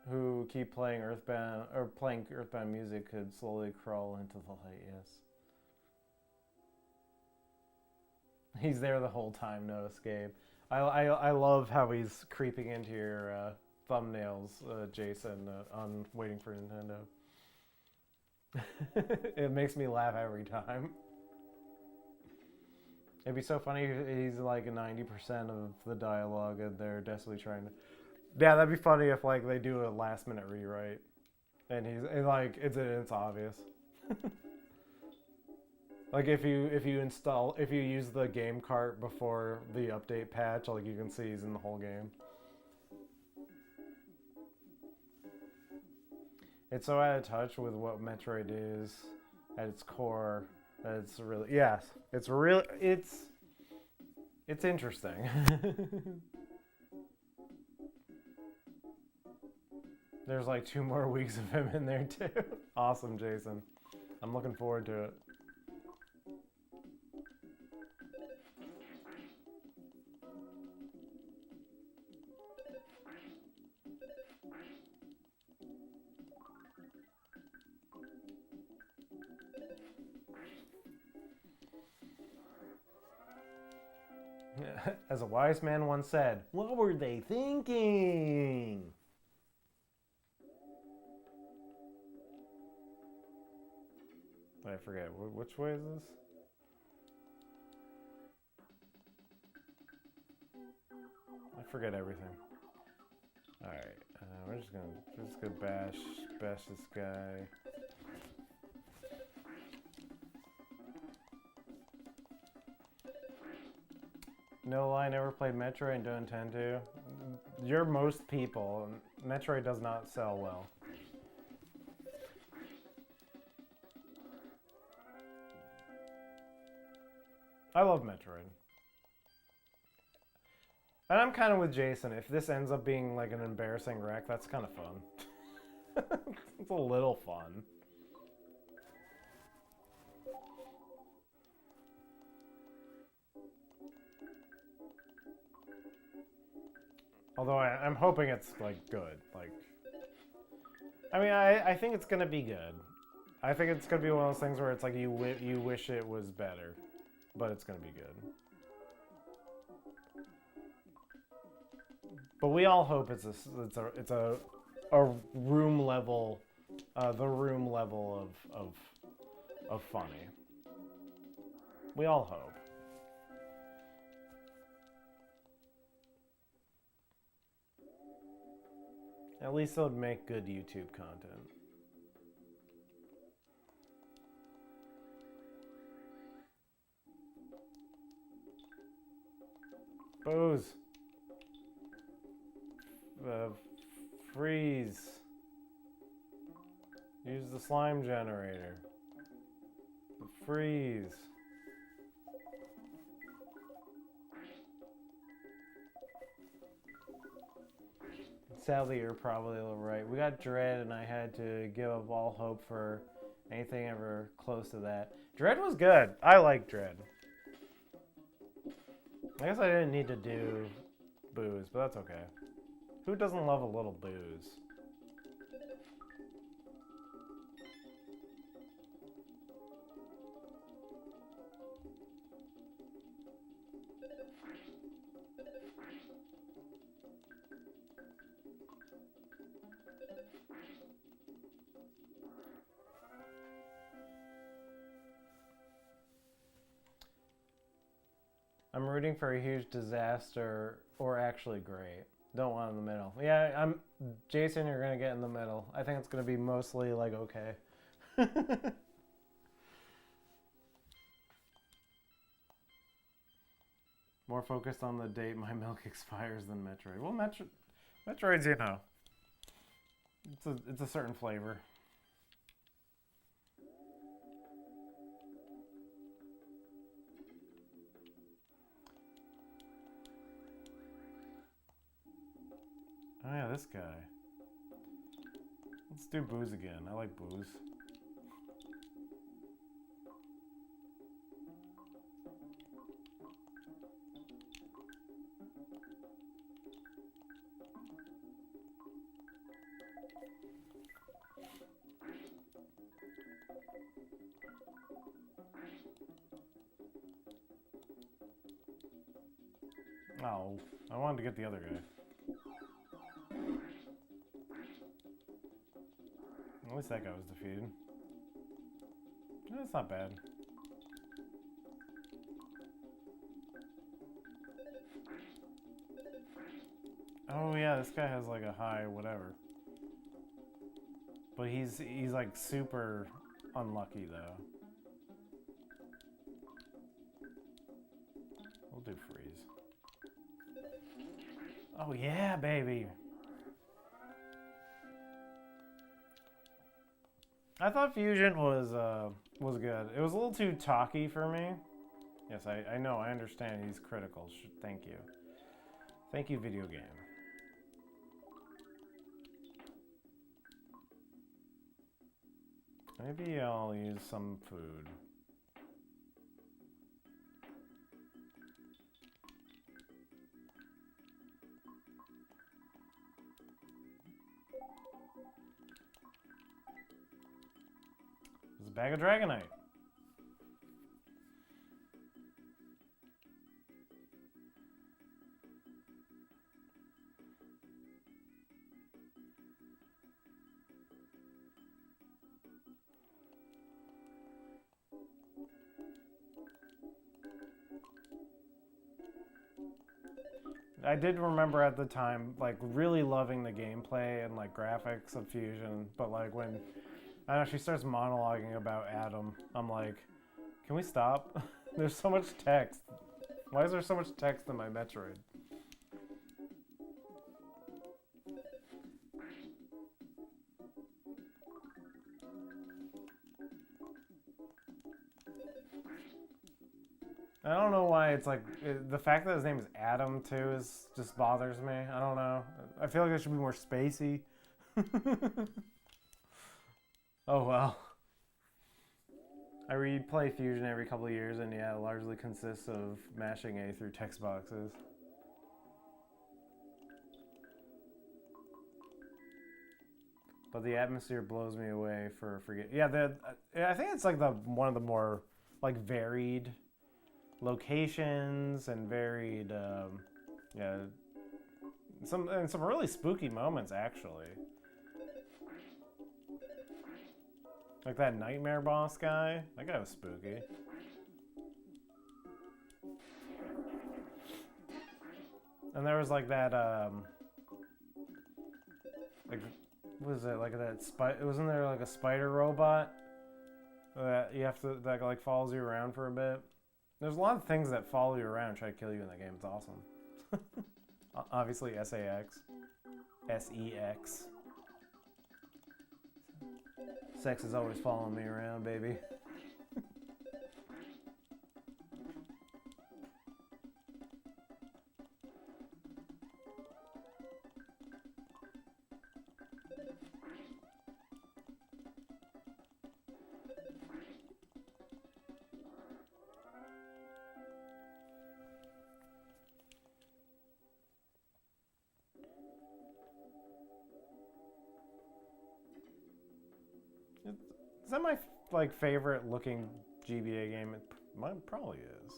who keep playing Earthbound or playing Earthbound music could slowly crawl into the light. Yes. He's there the whole time, no escape. I love how he's creeping into your thumbnails, Jason, on Waiting for Nintendo. It makes me laugh every time. It'd be so funny if he's like 90% of the dialogue and they're desperately trying to... Yeah, that'd be funny if like they do a last minute rewrite and he's like it's obvious. Like if you use the game cart before the update patch, like you can see he's in the whole game. It's so out of touch with what Metroid is at its core that it's really it's interesting. There's like 2 more weeks of him in there too. Awesome, Jason. I'm looking forward to it. As a wise man once said, what were they thinking? I forget. Which way is this? I forget everything. Alright, we're just gonna bash this guy. No, I never played Metroid and don't intend to. You're most people. Metroid does not sell well. I love Metroid. And I'm kind of with Jason. If this ends up being like an embarrassing wreck, that's kind of fun. It's a little fun. Although I'm hoping it's like good. Like, I mean, I think it's gonna be good. I think it's gonna be one of those things where it's like you wish it was better, but it's gonna be good. But we all hope it's a room level, the room level of funny. We all hope. At least it would make good YouTube content. Booze. Freeze. Use the slime generator. Freeze. Sadly, you're probably right. We got Dread, and I had to give up all hope for anything ever close to that. Dread was good. I like Dread. I guess I didn't need to do booze, but that's okay. Who doesn't love a little booze? I'm rooting for a huge disaster or actually great. Don't want in the middle. Yeah, Jason, you're gonna get in the middle. I think it's gonna be mostly like okay. More focused on the date my milk expires than Metroid. Well, Metroid's, you know, it's a certain flavor. Oh yeah, this guy. Let's do booze again. I like booze. Oh, I wanted to get the other guy. At least that guy was defeated. That's not bad. Oh yeah, this guy has like a high whatever. But he's like super unlucky though. We'll do freeze. Oh yeah, baby. I thought Fusion was good. It was a little too talky for me. Yes, I know, I understand he's critical. Thank you. Thank you, video game. Maybe I'll use some food. There's a bag of Dragonite. I did remember at the time, like, really loving the gameplay and, like, graphics of Fusion, but, like, when, I don't know, she starts monologuing about Adam, I'm like, can we stop? There's so much text. Why is there so much text in my Metroid? I don't know why it's like, the fact that his name is Adam too just bothers me. I don't know. I feel like it should be more spacey. Oh well. I replay Fusion every couple of years and yeah, it largely consists of mashing A through text boxes. But the atmosphere blows me away for forget. Yeah, I think it's like one of the more like varied locations and varied, yeah, some really spooky moments actually. Like that nightmare boss guy. That guy was spooky. And there was like that, like, what was it? Like that wasn't there like a spider robot that you have to, that like follows you around for a bit? There's a lot of things that follow you around and try to kill you in that game. It's awesome. Obviously, SAX. SEX. Sex is always following me around, baby. Is that my like favorite looking GBA game? It probably is.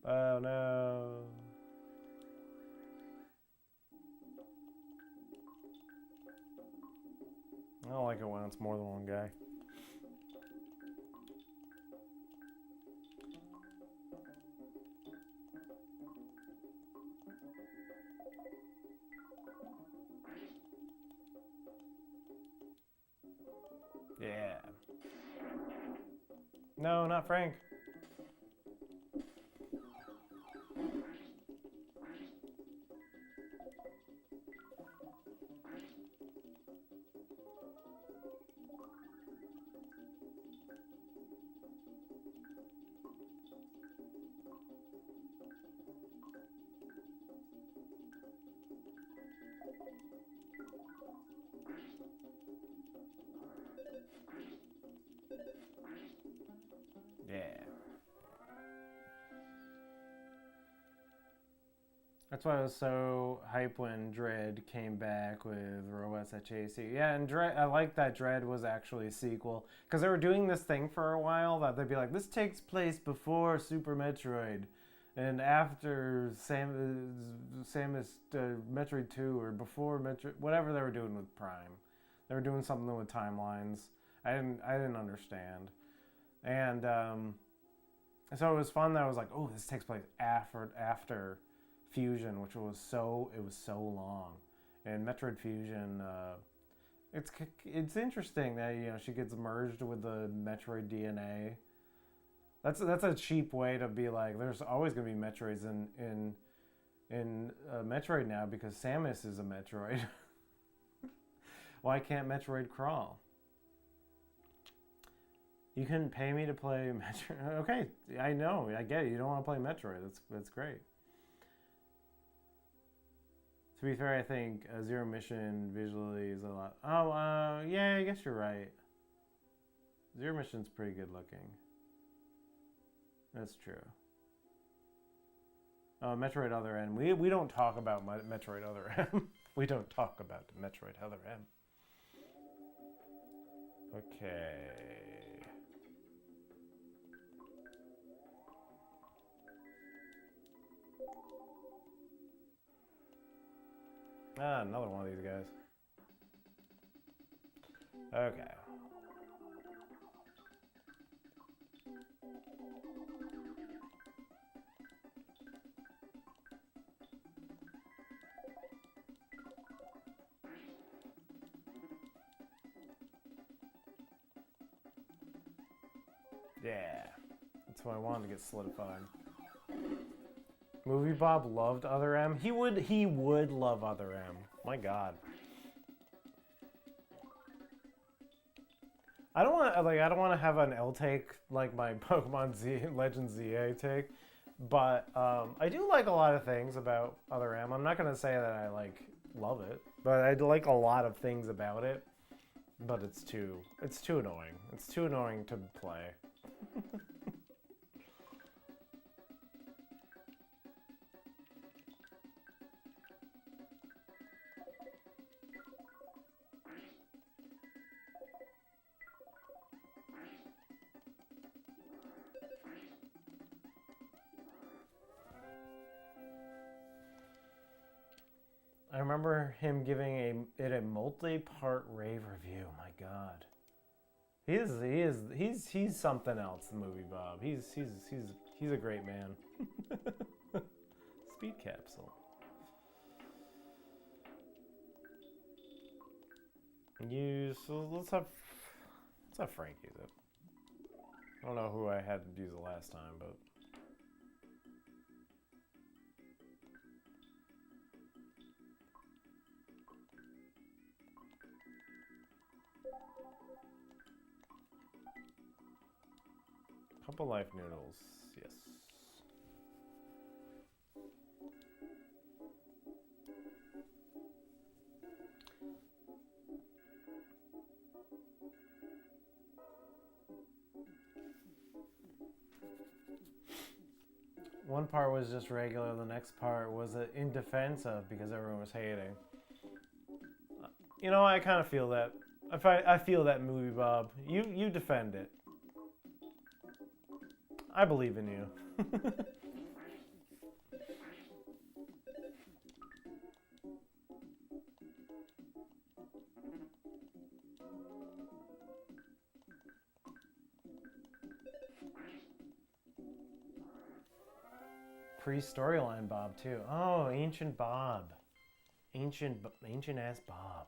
Oh no. I don't like it when it's more than one guy. Yeah. No, not Frank. Yeah. That's why I was so hyped when Dread came back with Robots at AC. Yeah, and Dread, I like that Dread was actually a sequel. Because they were doing this thing for a while that they'd be like, this takes place before Super Metroid. And after Samus Metroid 2 or before Metroid, whatever they were doing with Prime. They were doing something with timelines. I didn't understand. And so it was fun that I was like, oh, this takes place after Fusion, which was so long, and Metroid Fusion. It's interesting that she gets merged with the Metroid DNA. That's a cheap way to be like, there's always gonna be Metroids in Metroid now because Samus is a Metroid. Why can't Metroid crawl? You couldn't pay me to play Metroid. Okay, I know, I get it. You don't want to play Metroid. That's great. To be fair, I think Zero Mission visually is a lot. Oh, yeah, I guess you're right. Zero Mission's pretty good looking. That's true. Metroid Other M. We don't talk about Metroid Other M. We don't talk about Metroid Other M. Okay. Ah, another one of these guys. Okay. Yeah. That's why I wanted to get solidified. Movie Bob loved Other M. He would love Other M. My God. I don't want to have an L take like my Pokemon Legends ZA take, but I do like a lot of things about Other M. I'm not gonna say that I love it, but I like a lot of things about it. But it's too annoying. It's too annoying to play. I remember him giving it a multi-part rave review. My God, he's something else. The Movie Bob. He's a great man. Speed capsule. So let's have Frank use it. I don't know who I had to use it last time, but. Couple life noodles, yes. One part was just regular, the next part was in defense of because everyone was hating. You know, I kind of feel that. I feel that, Movie Bob. You defend it. I believe in you. Pre-storyline Bob too. Oh, ancient Bob. Ancient ass Bob.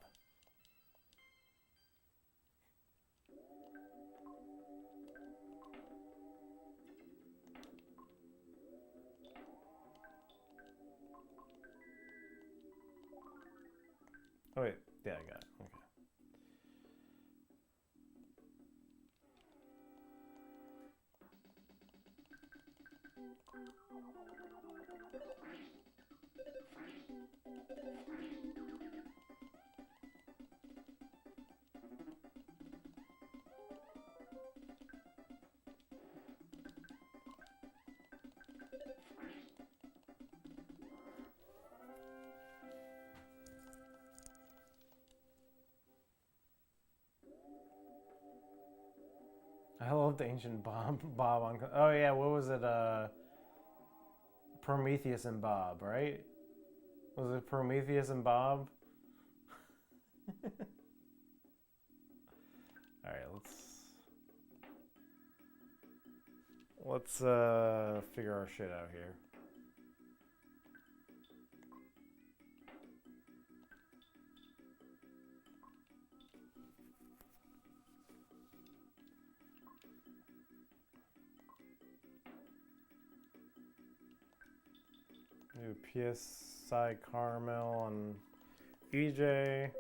Oh wait, yeah, I got it. Okay. I loved ancient Bob on. Oh yeah, what was it? Prometheus and Bob, right? Was it Prometheus and Bob? All right, let's figure our shit out here. Do PSI caramel and EJ.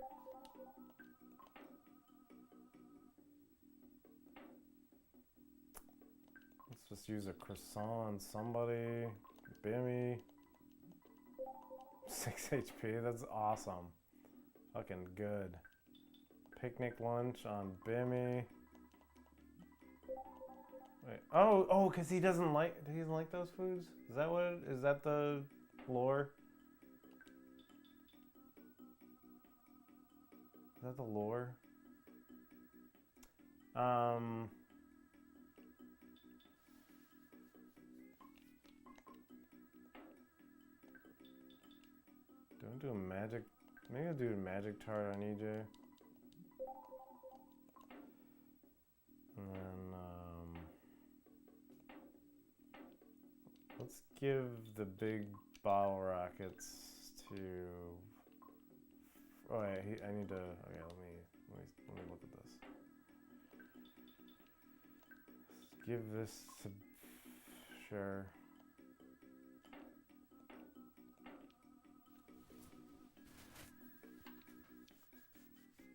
Let's just use a croissant on somebody. Bimmy. 6 HP, that's awesome. Fucking good. Picnic lunch on Bimmy. Wait. Oh, cause he doesn't like those foods? Is that what is that the lore? Is that the lore? Don't do a magic. Maybe I'll do a magic tart on EJ. And then let's give the big bottle rockets to. Oh, wait, I need to. Okay, let me look at this. Let's give this to. Sure.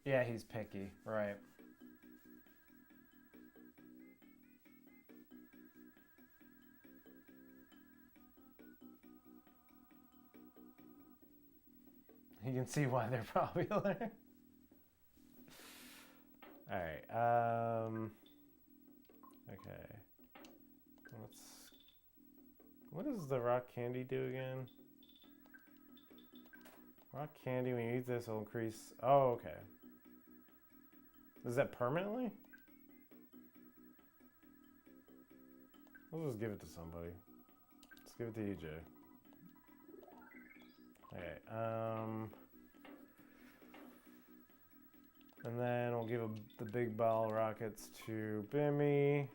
Yeah, he's picky, right. You can see why they're popular. Alright, okay. What does the rock candy do again? Rock candy, when you eat this, will increase. Oh, okay. Is that permanently? We'll just give it to somebody. Let's give it to EJ. Okay, and then we'll give the big ball rockets to Bimmy.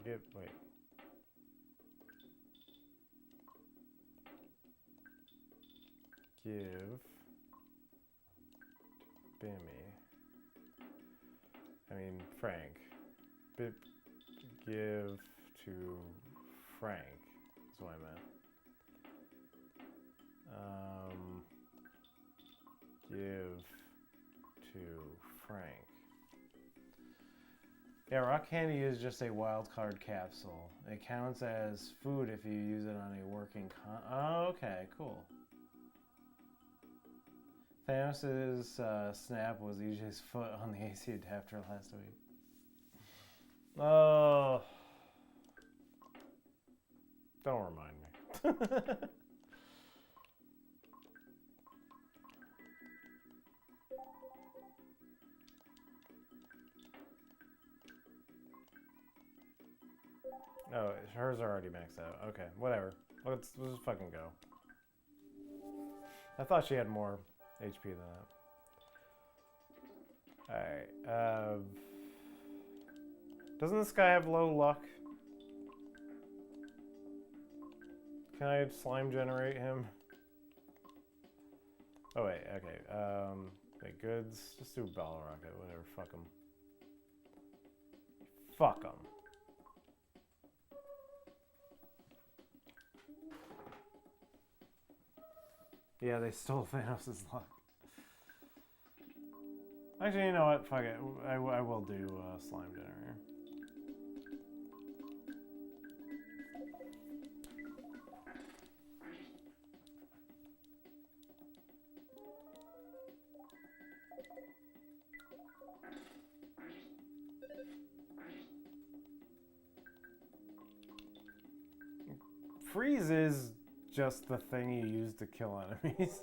Oops. Wait. Give Bimmy. I mean Frank. Give to Frank. That's what I meant. Give to Frank. Yeah, rock candy is just a wild card capsule. It counts as food if you use it on a working oh, okay, cool. Thanos' snap was EJ's foot on the AC adapter last week. Oh. Don't remind me. Oh, hers are already maxed out. Okay, whatever. Let's just fucking go. I thought she had more HP than that. Alright, doesn't this guy have low luck? Can I slime generate him? Oh wait, okay. Wait, goods. Just do bottle rocket, whatever. Fuck him. Fuck him. Yeah, they stole Thanos' luck. Actually, you know what? Fuck it. I will do slime generator. Freeze is just the thing you use to kill enemies.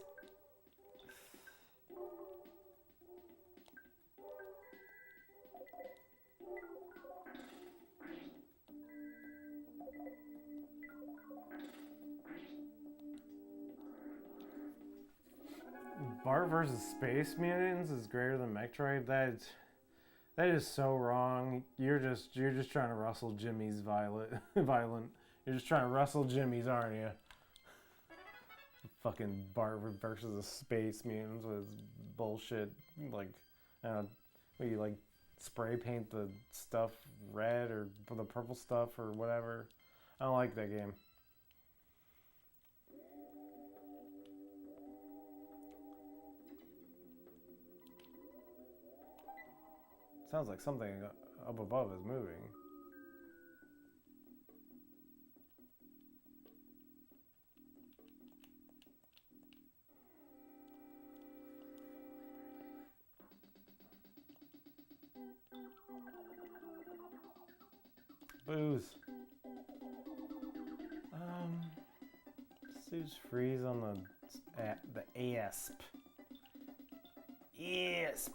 Bart versus Space Mutants is greater than Metroid. That is so wrong. You're just trying to rustle Jimmy's violent. You're just trying to rustle Jimmy's, aren't you? Fucking Bart versus the Space Mutants with bullshit. Like, you like spray paint the stuff red or the purple stuff or whatever. I don't like that game. Sounds like something up above is moving. Booze. Let's freeze on the ASP. ASP.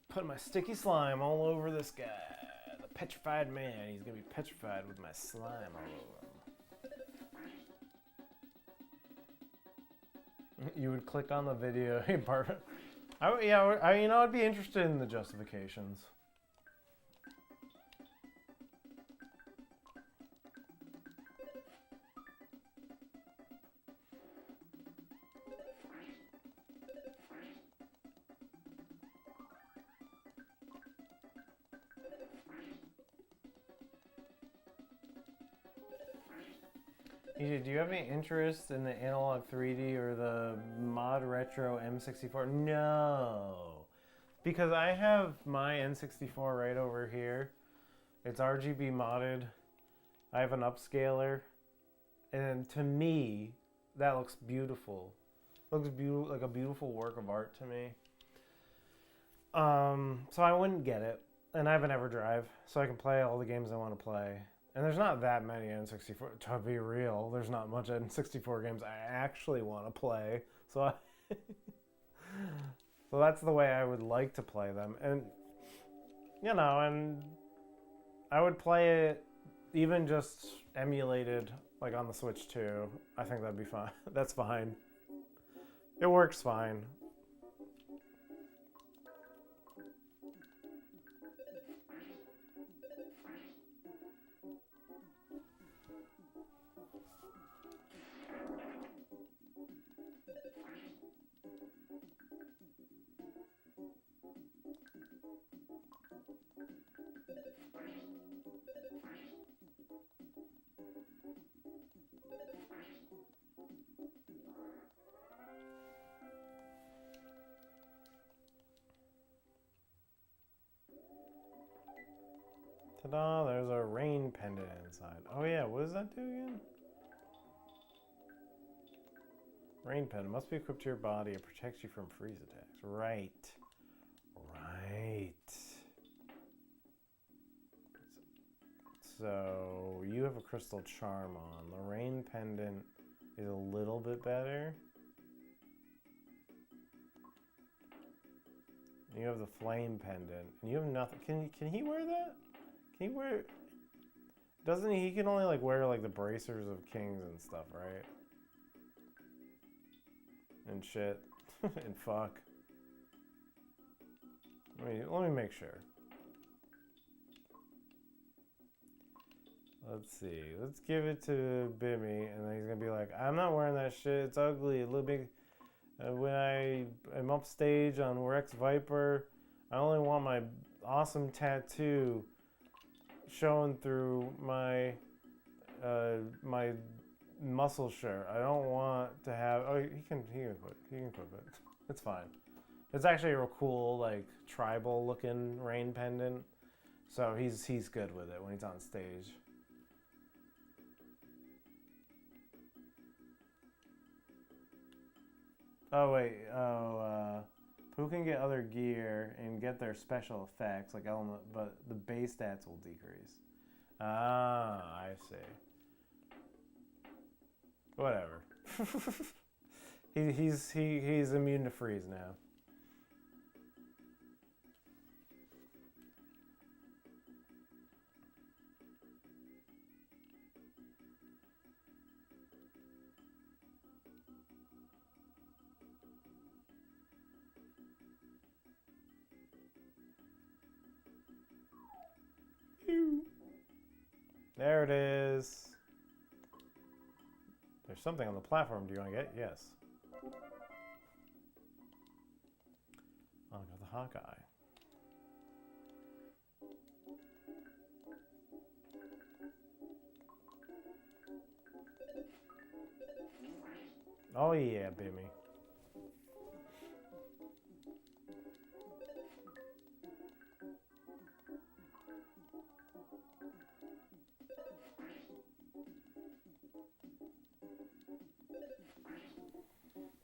Put my sticky slime all over this guy. The petrified man. He's gonna be petrified with my slime all over him. You would click on the video. Hey, Bart. I'd be interested in the justifications. Do you have any interest in the Analog 3D or the Mod Retro M64? No. Because I have my N64 right over here. It's RGB modded. I have an upscaler. And to me, that looks beautiful. Looks like a beautiful work of art to me. So I wouldn't get it. And I have an EverDrive, so I can play all the games I want to play. And there's not that many N64, to be real. There's not much N64 games I actually want to play. So so that's the way I would like to play them. And, and I would play it even just emulated, like on the Switch too. I think that'd be fine. That's fine. It works fine. Ta-da, there's a rain pendant inside. Oh yeah, what does that do again? Rain pendant must be equipped to your body. It protects you from freeze attacks. Right. Right. So, you have a crystal charm on. The rain pendant is a little bit better. You have the flame pendant. And you have nothing. Can he wear that? Can he wear... Doesn't he can only like wear like the bracers of kings and stuff, right? And shit. And fuck. Let me make sure. Let's see. Let's give it to Bimmy, and then he's gonna be like, "I'm not wearing that shit. It's ugly. A little bit. When I'm upstage on Rex Viper, I only want my awesome tattoo showing through my my muscle shirt. I don't want to have. Oh, he can quit. He can quit it. It's fine. It's actually a real cool, like tribal looking rain pendant. So he's good with it when he's on stage. Oh wait. Who can get other gear and get their special effects like element, but the base stats will decrease. Ah, I see. Whatever. He's immune to freeze now. There it is. There's something on the platform. Do you want to get it? Yes. Oh, I got the Hawkeye. Oh yeah, baby.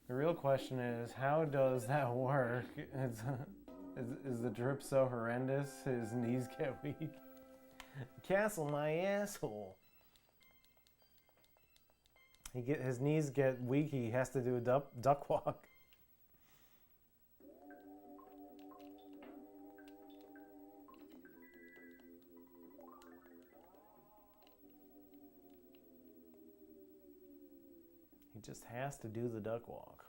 The real question is, how does that work? Is the drip so horrendous his knees get weak? Castle my asshole. His knees get weak, he has to do a duck walk. He just has to do the duck walk.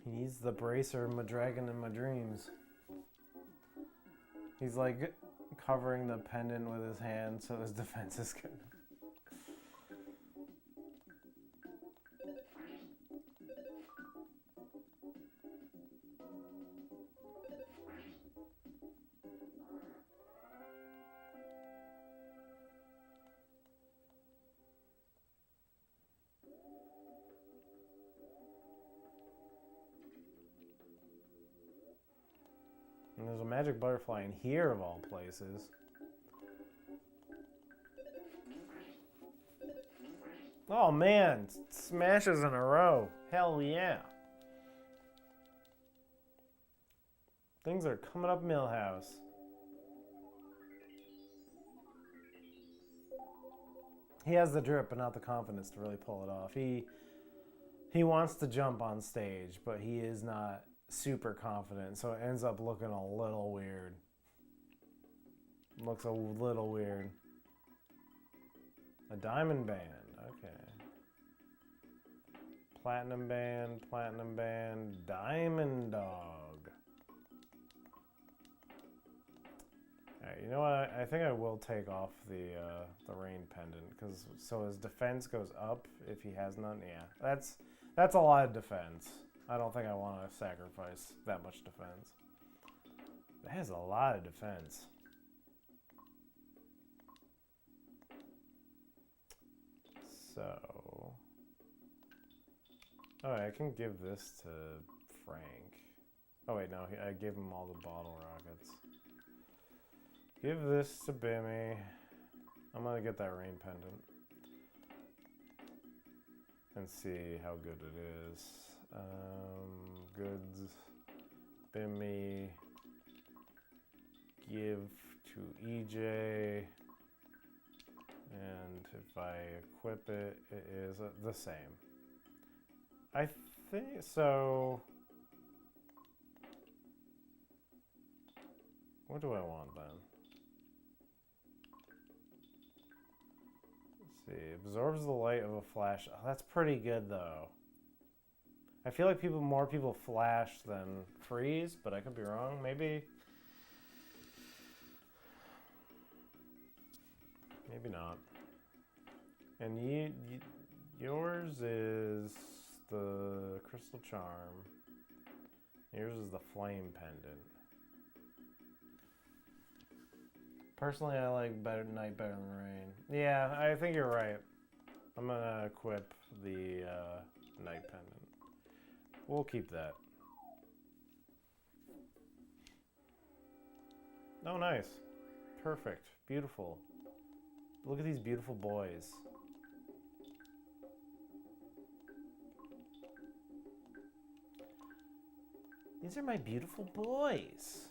He needs the bracer, my dragon in my dreams. He's like covering the pendant with his hand so his defense is good. And there's a magic butterfly in here of all places. Oh man, smashes in a row. Hell yeah. Things are coming up Millhouse. He has the drip but not the confidence to really pull it off. He wants to jump on stage, but he is not super confident, so it ends up looking a little weird. Looks a little weird. A diamond band, okay. Platinum band, diamond dog. Alright, you know what? I think I will take off the rain pendant, because so his defense goes up if he has none. Yeah, that's a lot of defense. I don't think I want to sacrifice that much defense. That has a lot of defense. So... Oh, I can give this to Frank. Oh wait, no, I gave him all the bottle rockets. Give this to Bimmy. I'm gonna get that rain pendant. And see how good it is. Goods, Bimmy, give to EJ, and if I equip it, it is the same. I think so. What do I want then? Let's see, absorbs the light of a flash. Oh, that's pretty good though. I feel like more people flash than freeze, but I could be wrong. Maybe not. And yours is the crystal charm. Yours is the flame pendant. Personally, I like night better than rain. Yeah, I think you're right. I'm gonna equip the night pendant. We'll keep that. Oh, nice. Perfect. Beautiful. Look at these beautiful boys. These are my beautiful boys.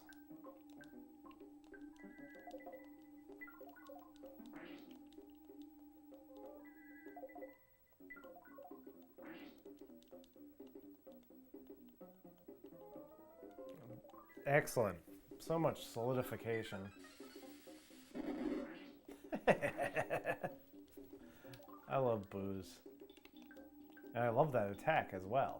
Excellent. So much solidification. I love booze. And I love that attack as well.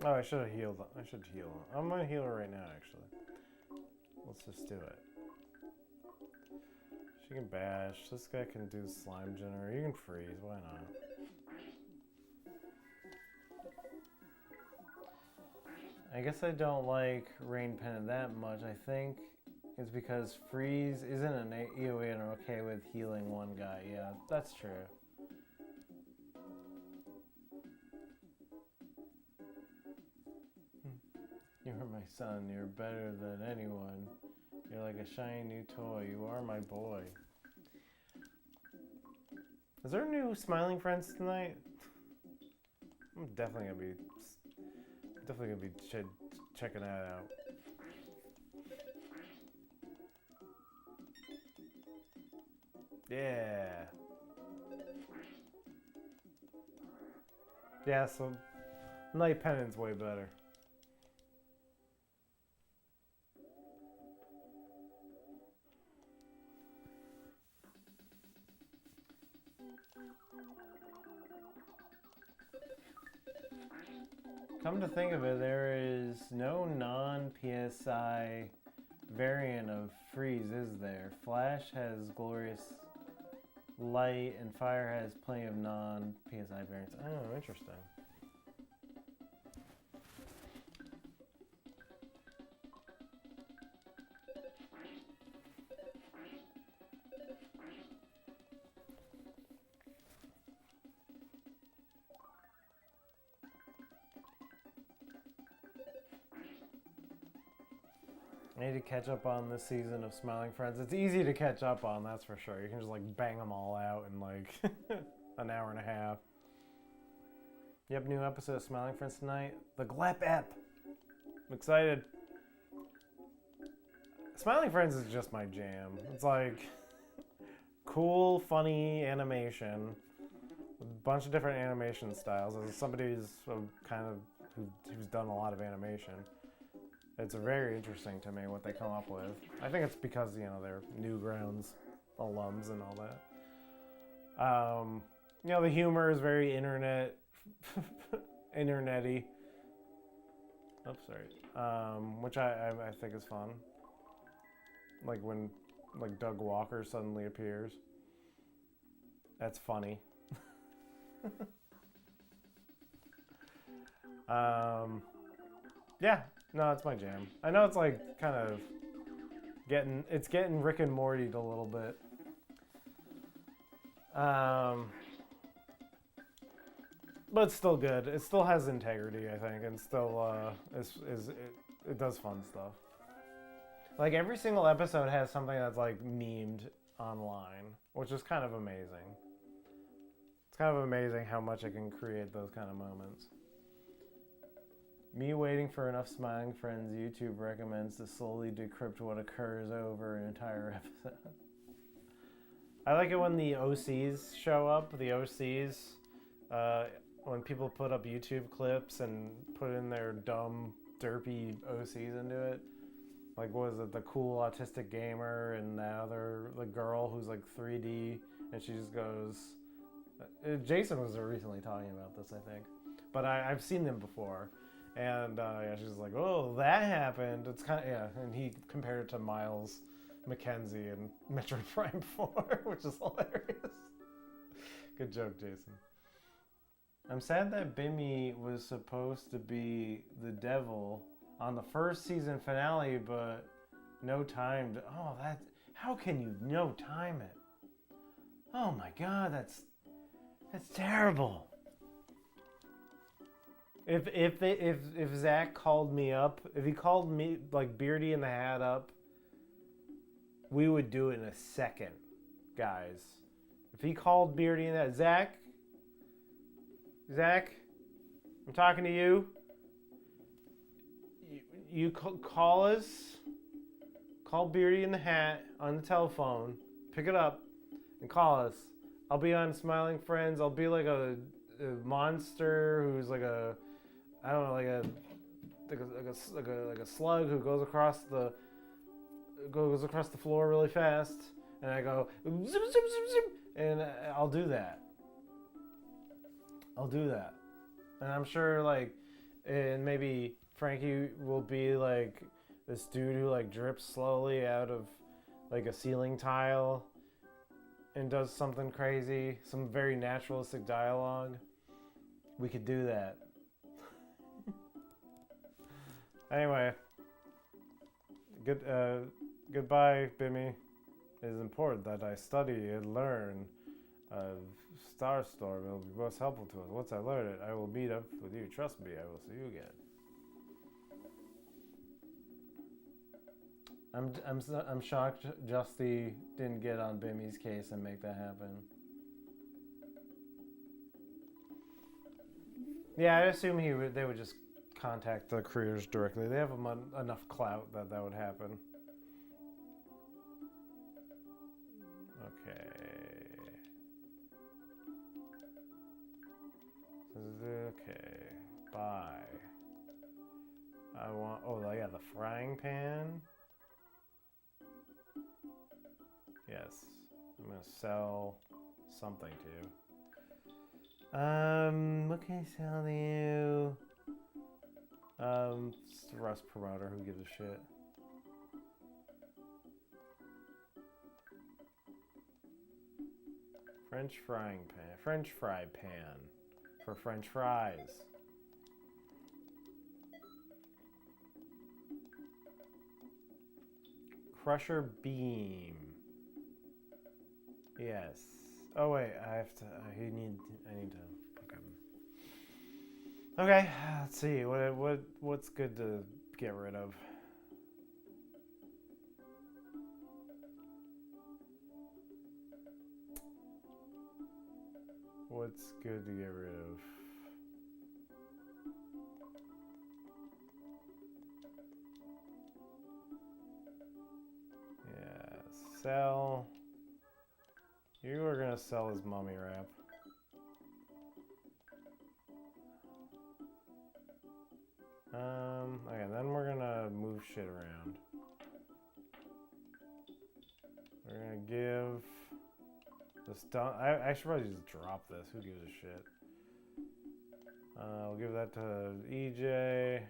Oh, I should have healed. I should heal. I'm gonna heal her right now, actually. Let's just do it. She can bash. This guy can do slime generator. You can freeze. Why not? I guess I don't like Rain Pendant that much. I think it's because freeze isn't an AoE and I'm okay with healing one guy. Yeah, that's true. You're my son. You're better than anyone. You're like a shiny new toy. You are my boy. Is there new Smiling Friends tonight? I'm definitely gonna be checking that out. Yeah. Yeah. So Night Pendant's way better. Come to think of it, there is no non-PSI variant of Freeze, is there? Flash has Glorious Light, and Fire has plenty of non-PSI variants. Oh, interesting. I need to catch up on this season of Smiling Friends. It's easy to catch up on, that's for sure. You can just like bang them all out in like an hour and a half. Yep, new episode of Smiling Friends tonight. The Glep Ep. I'm excited. Smiling Friends is just my jam. It's like cool, funny animation. A bunch of different animation styles. As somebody who's who's done a lot of animation. It's very interesting to me what they come up with. I think it's because, you know, they're Newgrounds alums and all that. You know, the humor is very internety. Oops, sorry. Which I think is fun. Like when Doug Walker suddenly appears. That's funny. Yeah. No, it's my jam. I know it's like kind of getting Rick and Morty'd a little bit. But it's still good. It still has integrity, I think, and still it does fun stuff. Like every single episode has something that's like memed online, which is kind of amazing. It's kind of amazing how much it can create those kind of moments. Me waiting for enough Smiling Friends, YouTube recommends to slowly decrypt what occurs over an entire episode. I like it when the OCs show up. The OCs, when people put up YouTube clips and put in their dumb, derpy OCs into it. Like, what is it? The cool autistic gamer and the girl who's like 3D, and she just goes. Jason was recently talking about this, I think, but I've seen them before, and yeah, she's like, "Oh, that happened." It's kind of and he compared it to Miles McKenzie and Metroid Prime 4, which is hilarious. Good joke, Jason. I'm sad that Bimmy was supposed to be the devil on the first season finale, but no time to... Oh, that... How can you no time it? Oh my god, that's terrible. If Zach called me up, if he called me, like, Beardy and the Hat up, we would do it in a second, guys. If he called Beardy and that... Zach, I'm talking to you. You call us. Call Beardy in the Hat on the telephone. Pick it up and call us. I'll be on Smiling Friends. I'll be like a monster who's like a, I don't know, like a slug who goes across the floor really fast, and I go zip zip zip zip, and I'll do that. And I'm sure, like, and maybe Frankie will be like this dude who like drips slowly out of like a ceiling tile and does something crazy, some very naturalistic dialogue. We could do that. Anyway, goodbye, Bimmy. It is important that I study and learn of Starstorm. It will be most helpful to us. Once I learn it, I will meet up with you. Trust me, I will see you again. I'm shocked Justy didn't get on Bimmy's case and make that happen. Yeah, I assume they would just contact the creators directly. They have enough clout that would happen. Okay. Okay. Bye. I want... Oh, yeah, the frying pan. Yes. I'm going to sell something to you. What can I sell to you? It's the Rust promoter. Who gives a shit? French frying pan. French fry pan. For French fries. Crusher beam. Yes. Oh wait, I need to pick him. Okay, let's see. What's good to get rid of? What's good to get rid of? Yeah, sell. You are gonna sell his mummy wrap. Okay, then we're gonna move shit around. We're gonna give this done. I should probably just drop this. Who gives a shit? We'll give that to EJ.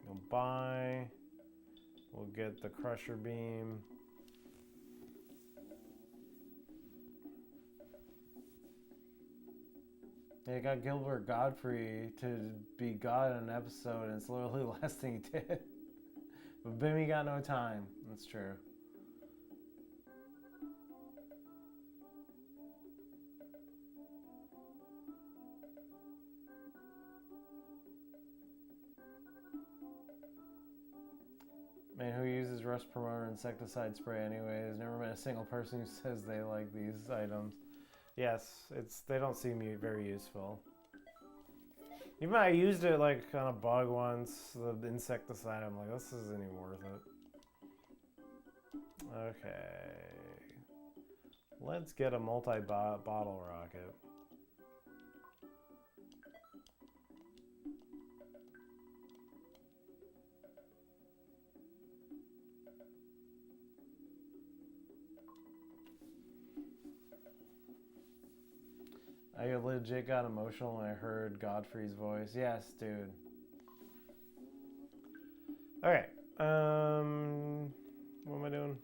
We'll buy. We'll get the crusher beam. They got Gilbert Godfrey to be God in an episode, and it's literally the last thing he did. But Bimmy got no time. That's true. Man, who uses Rust Promoter insecticide spray anyways? Never met a single person who says they like these items. Yes, they don't seem very useful. Even I used it like on a bug once, the insecticide. I'm like, this isn't even worth it. Okay, let's get a multi-bottle rocket. I legit got emotional when I heard Godfrey's voice. Yes, dude. Alright. What am I doing?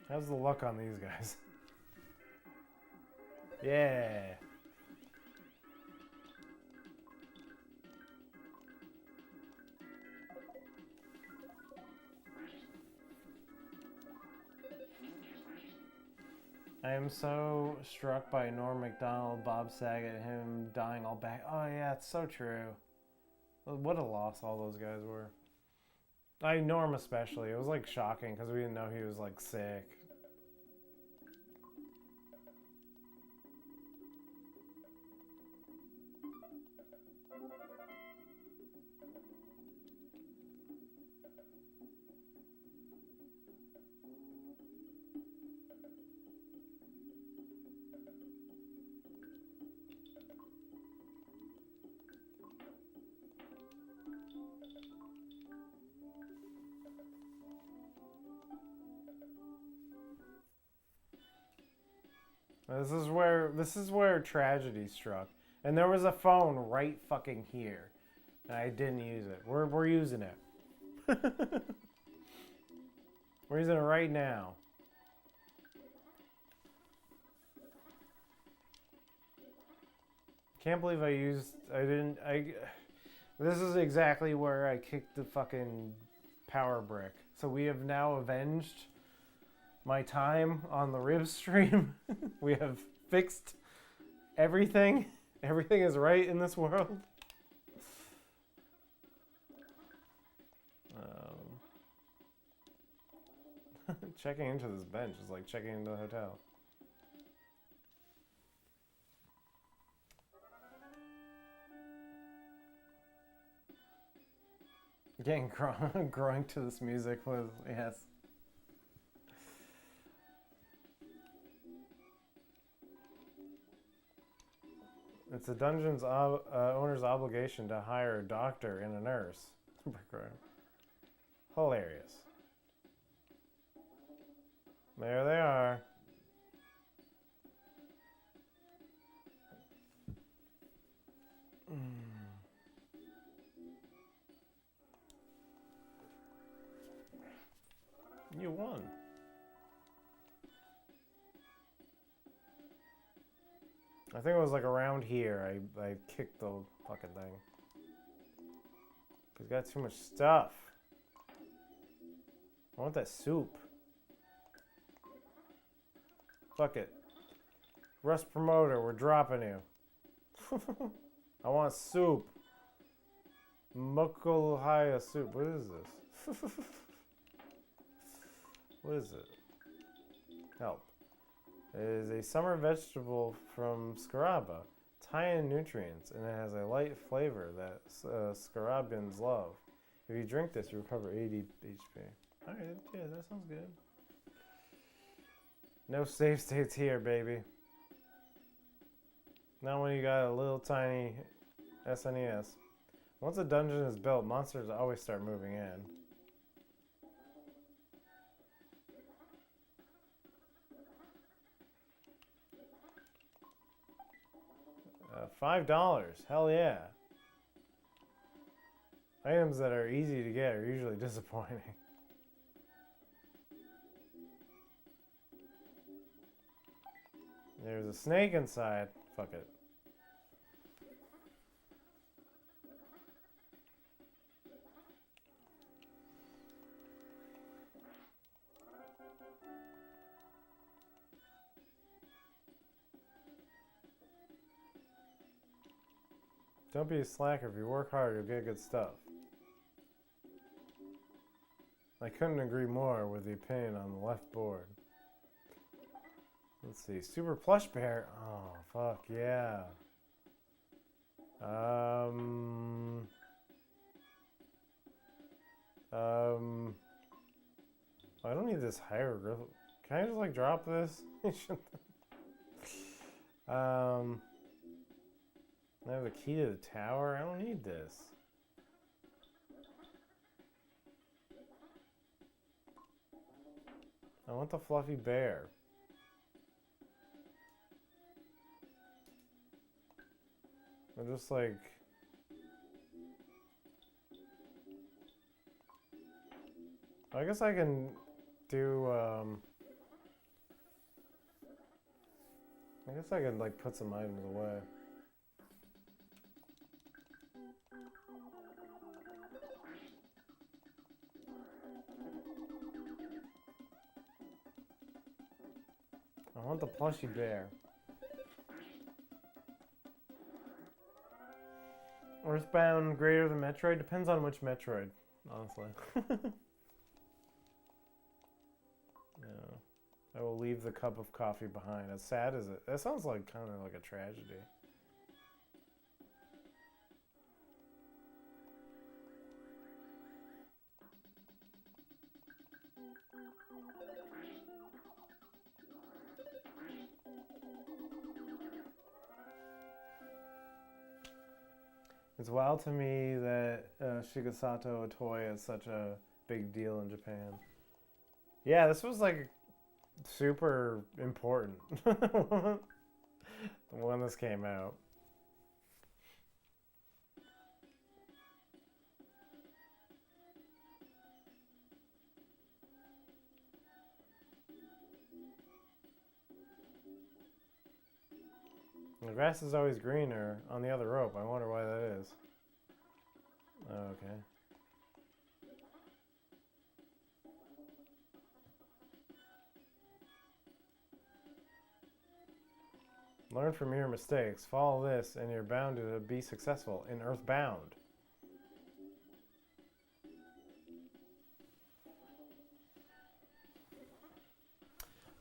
How's the luck on these guys? Yeah. I am so struck by Norm Macdonald, Bob Saget, him dying all back. Oh yeah, it's so true. What a loss all those guys were. Norm especially. It was like shocking because we didn't know he was like sick. This is where tragedy struck. And there was a phone right fucking here. And I didn't use it. We're using it. We're using it right now. Can't believe this is exactly where I kicked the fucking power brick. So we have now avenged my time on the rib stream. We have fixed everything. Everything is right in this world. Checking into this bench is like checking into a hotel. Getting growing to this music was, yes. It's a dungeon's owner's obligation to hire a doctor and a nurse. Hilarious. There they are. You won. I think it was like around here I kicked the fucking thing. He's got too much stuff. I want that soup. Fuck it. Russ Promoter, we're dropping you. I want soup. Mukulhaya soup. What is this? What is it? Help. It is a summer vegetable from Scaraba. It's high in nutrients, and it has a light flavor that Scarabians love. If you drink this, you recover 80 HP. Alright, yeah, that sounds good. No save states here, baby. Not when you got a little tiny SNES. Once a dungeon is built, monsters always start moving in. $5. Hell yeah. Items that are easy to get are usually disappointing. There's a snake inside. Fuck it. Don't be a slacker. If you work hard, you'll get good stuff. I couldn't agree more with the opinion on the left board. Let's see. Super Plush Bear. Oh, fuck yeah. I don't need this hieroglyph. Can I just like drop this? I have the key to the tower. I don't need this. I want the fluffy bear. I'm just like... I guess I can do, I guess I could, like, put some items away. I want the plushy bear. Earthbound greater than Metroid? Depends on which Metroid, honestly. Yeah. I will leave the cup of coffee behind. As sad as it... That sounds like kind of like a tragedy. It's wild to me that Shigesato Otoy is such a big deal in Japan. Yeah, this was like super important when this came out. The grass is always greener on the other rope. I wonder why that is. Oh, okay. Learn from your mistakes. Follow this and you're bound to be successful in Earthbound.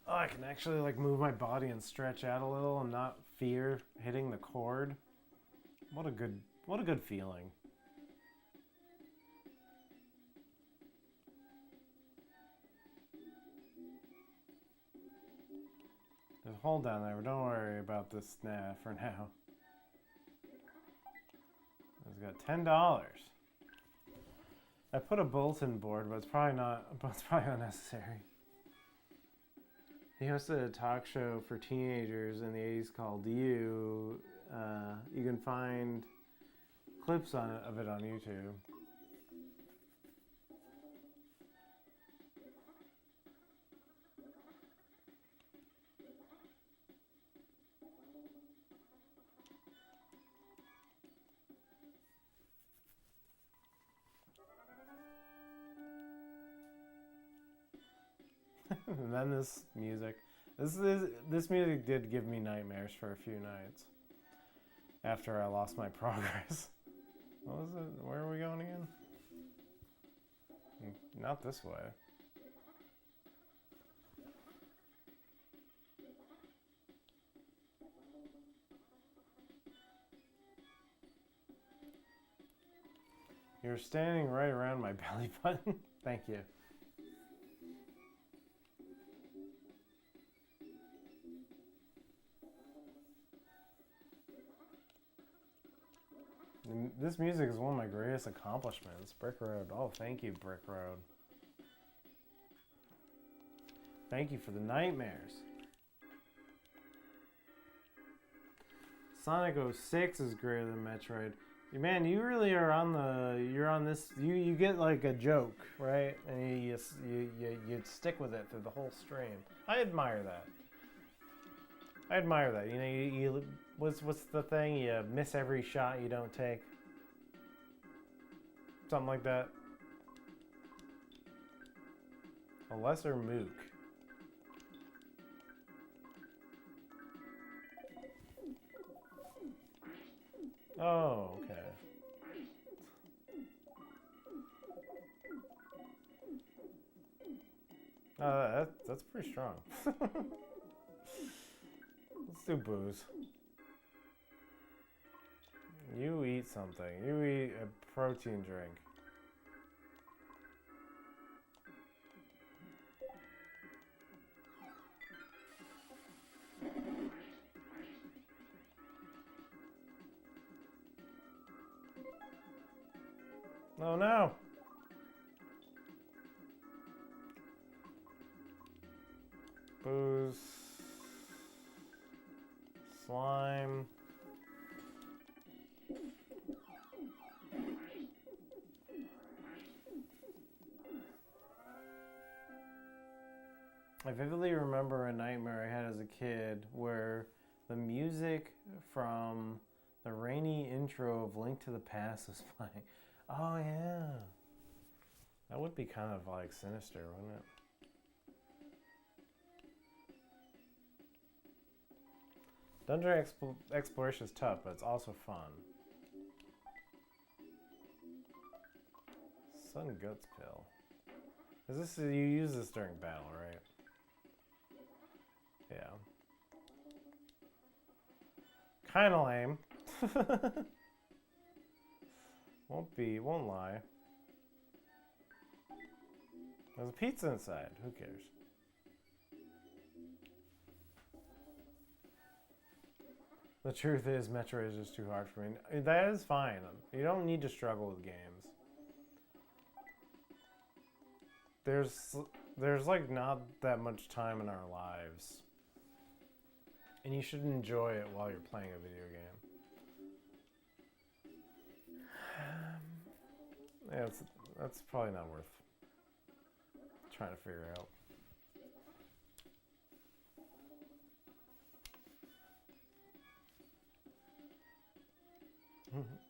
Oh, I can actually like move my body and stretch out a little and not fear hitting the cord. What a good feeling. There's a hole down there, but don't worry about this for now. It's got $10. I put a bulletin board, but it's probably unnecessary. He hosted a talk show for teenagers in the 80s called You. You can find clips of it on YouTube. And then this music. This music did give me nightmares for a few nights after I lost my progress. What was it? Where are we going again? Not this way. You're standing right around my belly button. Thank you. This music is one of my greatest accomplishments. Brick Road. Oh, thank you, Brick Road. Thank you for the nightmares. Sonic 06 is greater than Metroid. Man, you really are on the... You're on this... You get like a joke, right? And you stick with it through the whole stream. I admire that. You know, you what's the thing? You miss every shot you don't take. Something like that. A lesser mook. Oh, okay. That's pretty strong. Let's do booze. You eat something. You eat a protein drink. Oh no! Booze. Slime. I vividly remember a nightmare I had as a kid where the music from the rainy intro of Link to the Past was playing. Oh yeah. That would be kind of like sinister, wouldn't it? Dungeon exploration is tough, but it's also fun. Sun Guts Pill. Is this, you use this during battle, right? Yeah. Kinda lame. Won't lie. There's a pizza inside, who cares? The truth is, Metroid is just too hard for me. That is fine. You don't need to struggle with games. There's like not that much time in our lives. And you should enjoy it while you're playing a video game. Yeah, that's probably not worth trying to figure out.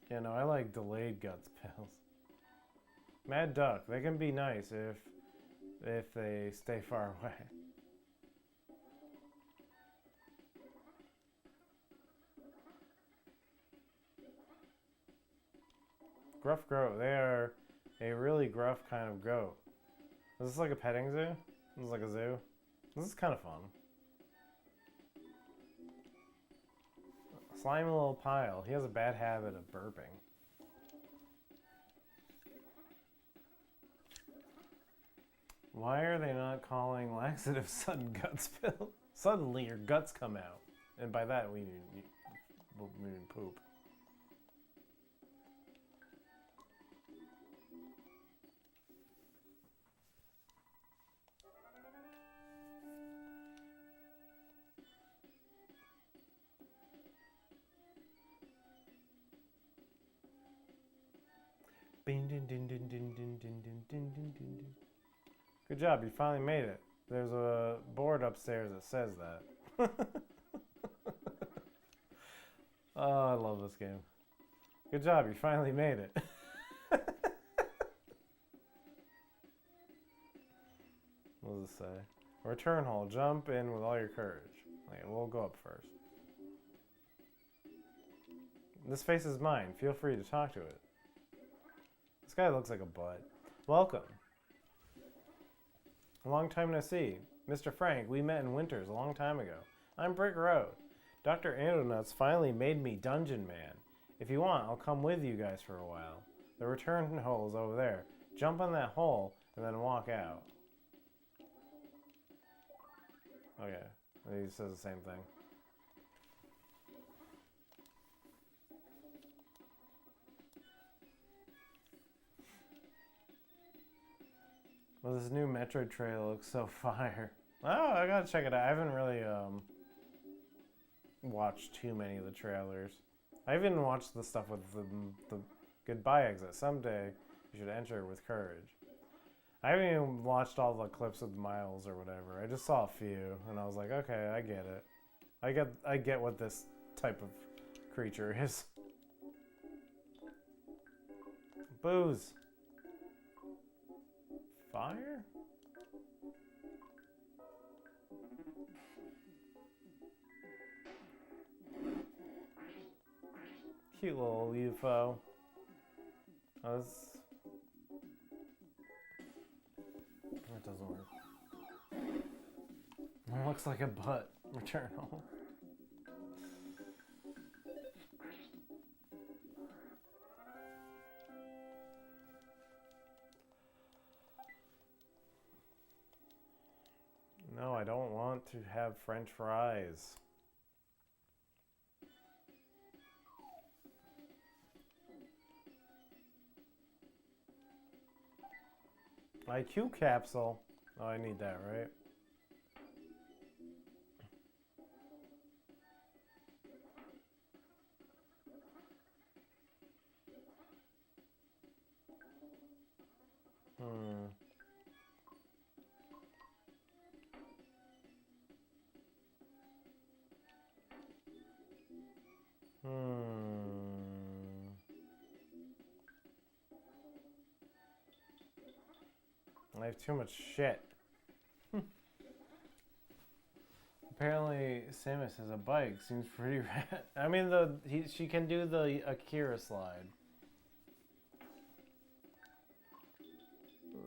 Yeah, no, I like delayed guts pills. Mad Duck, they can be nice if they stay far away. Gruff goat, they are a really gruff kind of goat. Is this like a petting zoo? This is like a zoo? This is kind of fun. Slimy little pile. He has a bad habit of burping. Why are they not calling laxative sudden guts pill? Suddenly your guts come out. And by that we mean poop. Good job, you finally made it. There's a board upstairs that says that. Oh, I love this game. Good job, you finally made it. What does it say? Return hole, jump in with all your courage. Okay, we'll go up first. This face is mine. Feel free to talk to it. This guy looks like a butt. Welcome. A long time no see. Mr. Frank, we met in Winters a long time ago. I'm Brick Road. Dr. Andonuts finally made me Dungeon Man. If you want, I'll come with you guys for a while. The return hole is over there. Jump in that hole and then walk out. Okay, he says the same thing. Well, this new Metroid trailer looks so fire. Oh, I gotta check it out. I haven't really watched too many of the trailers. I even watched the stuff with the goodbye exit. Someday you should enter with courage. I haven't even watched all the clips of Miles or whatever. I just saw a few, and I was like, okay, I get it. I get what this type of creature is. Booze. Fire? Cute little UFO. That doesn't work. It looks like a butt. Return home. No, I don't want to have French fries. IQ capsule. Oh, I need that, right? Hmm. I have too much shit. Apparently, Samus has a bike. Seems pretty rad. I mean, she can do the Akira slide.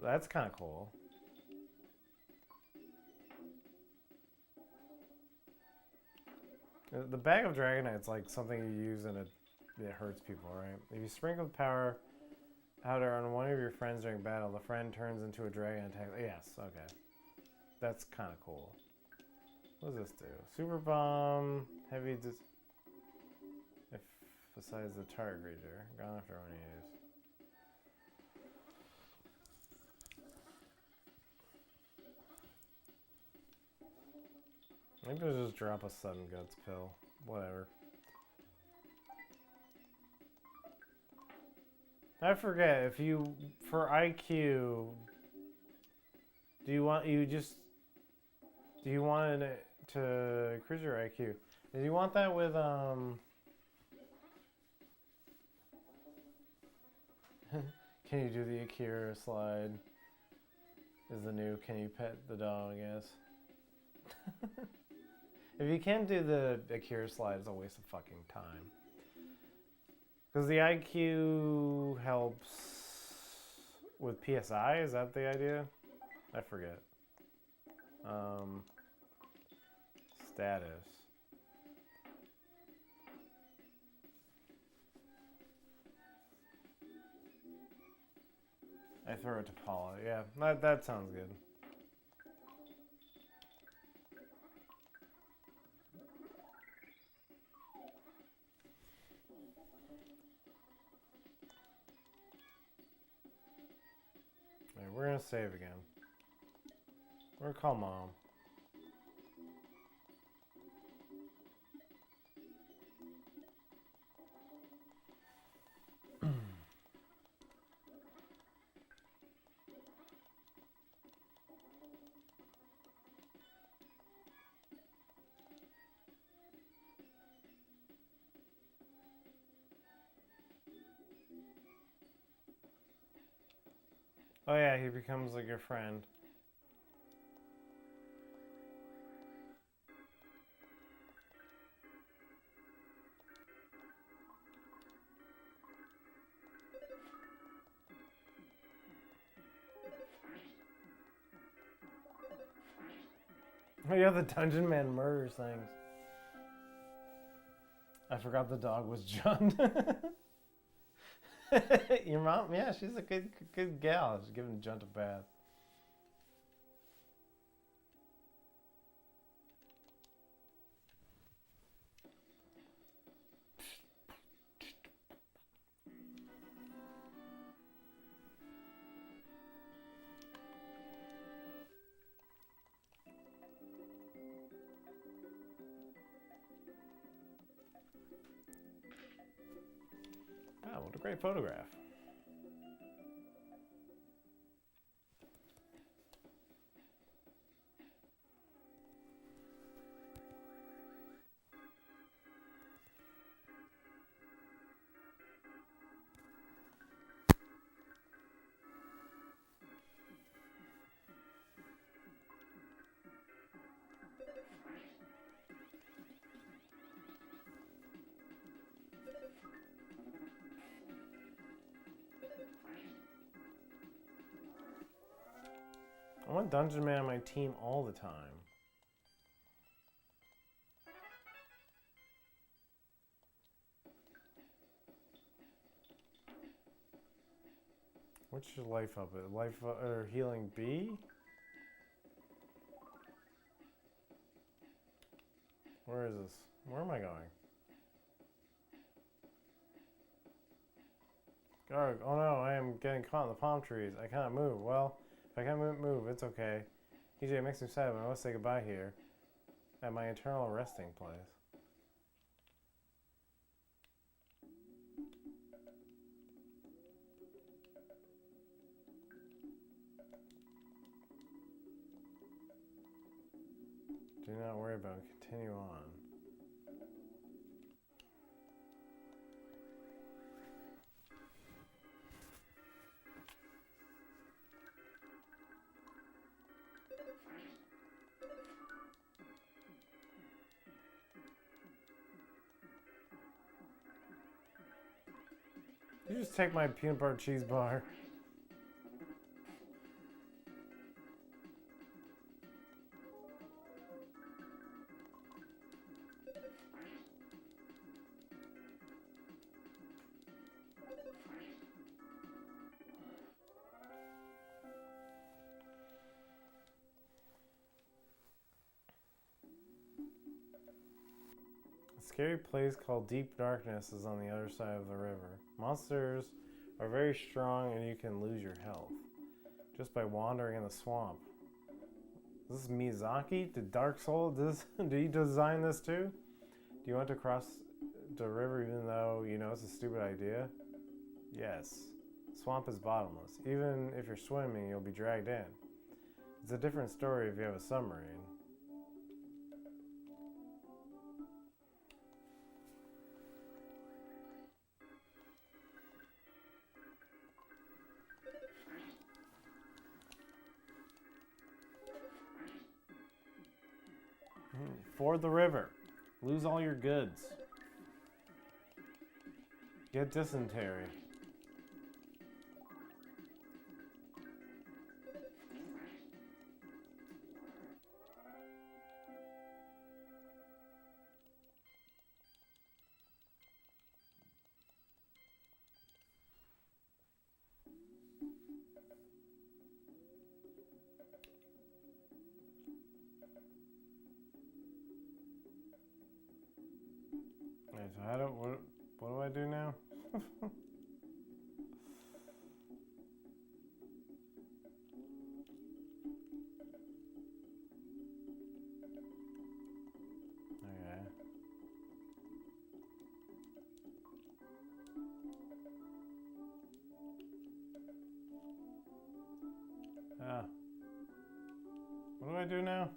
That's kind of cool. The bag of Dragonite's like something you use and it hurts people, right? If you sprinkle powder on one of your friends during battle, the friend turns into a dragon attack. Yes, okay. That's kind of cool. What does this do? Super bomb, heavy. If besides the target creature, gone after one use. Maybe I'll just drop a sudden guts pill. Whatever. I forget if you for IQ. Do you want it to increase your IQ? Do you want that with Can you do the Akira slide? Is the new can you pet the dog? Yes. If you can't do the Akira slide, it's a waste of fucking time. Because the IQ helps with PSI, is that the idea? I forget. Status. I throw it to Paula. Yeah, that sounds good. Alright, we're gonna save again. We're gonna call Mom. Oh yeah, he becomes like your friend. Oh yeah, the Dungeon Man murders things. I forgot the dog was John. Your mom? Yeah, she's a good gal. She's giving Junt a bath. Wow, what a great photograph. I want Dungeon Man on my team all the time. What's your life up at? Life or healing B? Where is this? Where am I going? Garg, oh no, I am getting caught in the palm trees. I cannot move. Well, If I can't move, it's okay. EJ, it makes me sad, but I must say goodbye here at my eternal resting place. Do not worry about it. Continue on. You just take my peanut butter cheese bar. A scary place called Deep Darkness is on the other side of the river. Monsters are very strong and you can lose your health just by wandering in the swamp. Is this Miyazaki? Did Dark Souls, did he design this too? Do you want to cross the river even though you know it's a stupid idea? Yes. Swamp is bottomless. Even if you're swimming, you'll be dragged in. It's a different story if you have a submarine. Ford the river. Lose all your goods. Get dysentery. Alright, so how do what do I do now? Okay. Ah. What do I do now?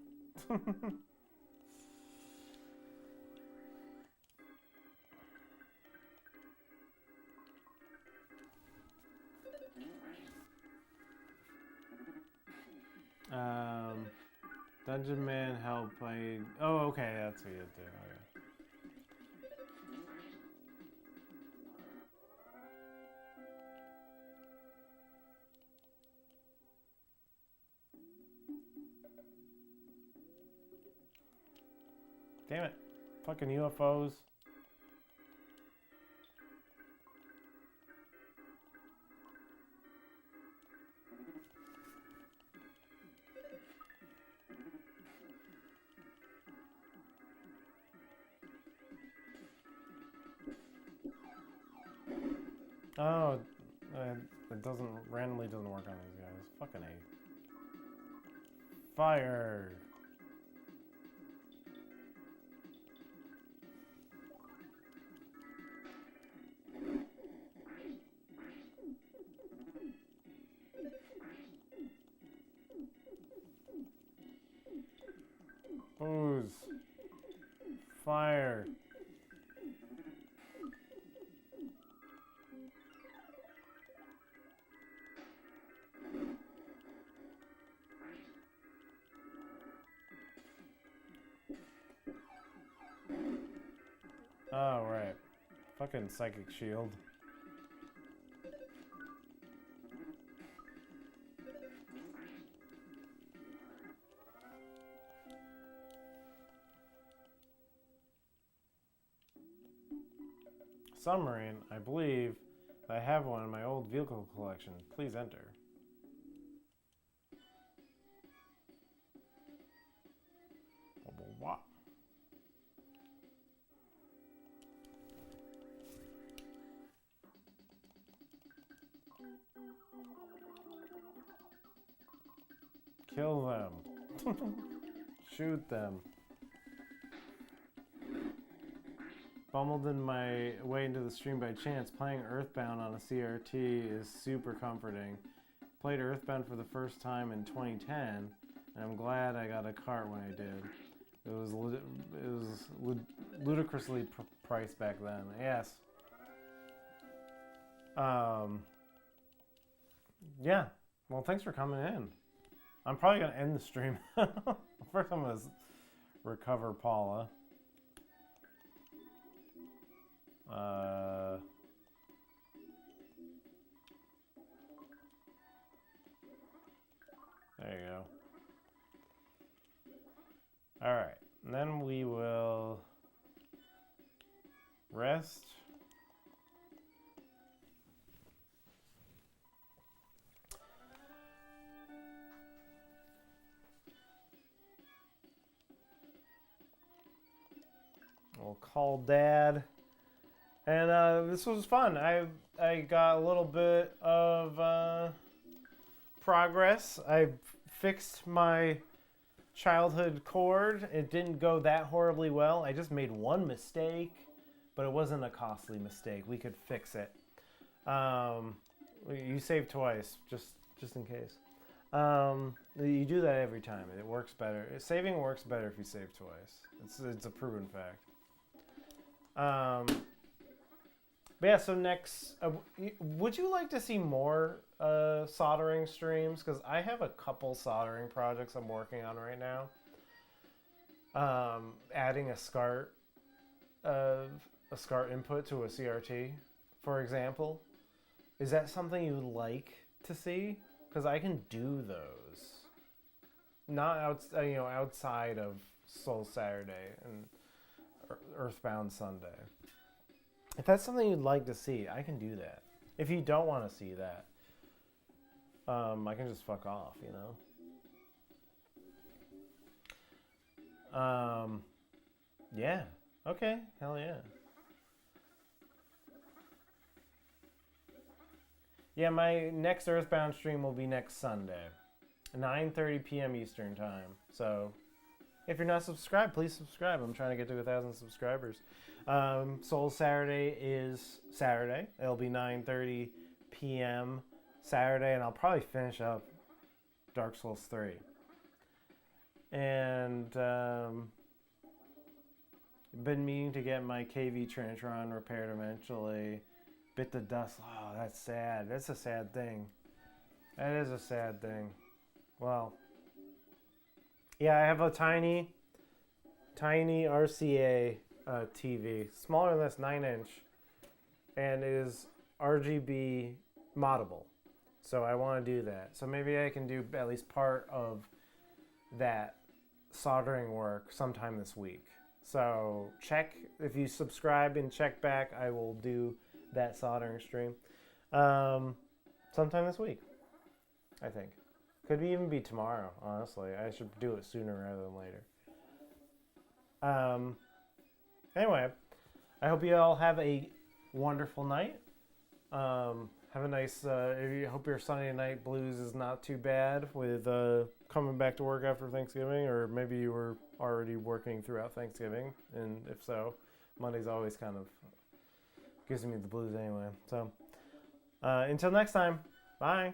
Dungeon man help I oh okay, that's what you do. Okay. Damn it. Fucking UFOs. Oh, it randomly doesn't work on these guys. Fucking A. Fire! Booze. Fire. Oh, right. Fucking psychic shield. Submarine, I believe I have one in my old vehicle collection. Please enter. What? Shoot them. Bumbled in my way into the stream by chance. Playing Earthbound on a CRT is super comforting. Played Earthbound for the first time in 2010, and I'm glad I got a cart when I did. It was ludicrously priced back then. Yes. Yeah. Well, thanks for coming in. I'm probably gonna end the stream. First, I'm gonna recover Paula. There you go. All right, and then we will rest. We'll call Dad. And this was fun. I got a little bit of progress. I fixed my childhood cord. It didn't go that horribly well. I just made one mistake, but it wasn't a costly mistake. We could fix it. You save twice, just in case. You do that every time. It works better. Saving works better if you save twice. It's a proven fact. But yeah, so next, would you like to see more soldering streams? Because I have a couple soldering projects I'm working on right now. Adding a SCART input to a CRT, for example. Is that something you would like to see? Because I can do those. Not outside of Soul Saturday and Earthbound Sunday. If that's something you'd like to see, I can do that. If you don't want to see that, I can just fuck off, you know? Yeah. Okay. Hell yeah. Yeah, my next Earthbound stream will be next Sunday, 9:30 p.m. Eastern time. So, if you're not subscribed, please subscribe. I'm trying to get to 1,000 subscribers. Soul Saturday is Saturday. It'll be 9:30 p.m. Saturday, and I'll probably finish up Dark Souls 3. And been meaning to get my KV Trinitron repaired eventually. Bit the dust. Oh, that's sad. That's a sad thing. That is a sad thing. Well, yeah, I have a tiny RCA TV, smaller than this, 9-inch, and it is RGB moddable. So I want to do that. So maybe I can do at least part of that soldering work sometime this week. So check, if you subscribe and check back, I will do that soldering stream sometime this week, I think. Could even be tomorrow, honestly. I should do it sooner rather than later. Anyway, I hope you all have a wonderful night. Have a nice, I hope your Sunday night blues is not too bad with coming back to work after Thanksgiving, or maybe you were already working throughout Thanksgiving, and if so, Monday's always kind of gives me the blues anyway. So, until next time, bye.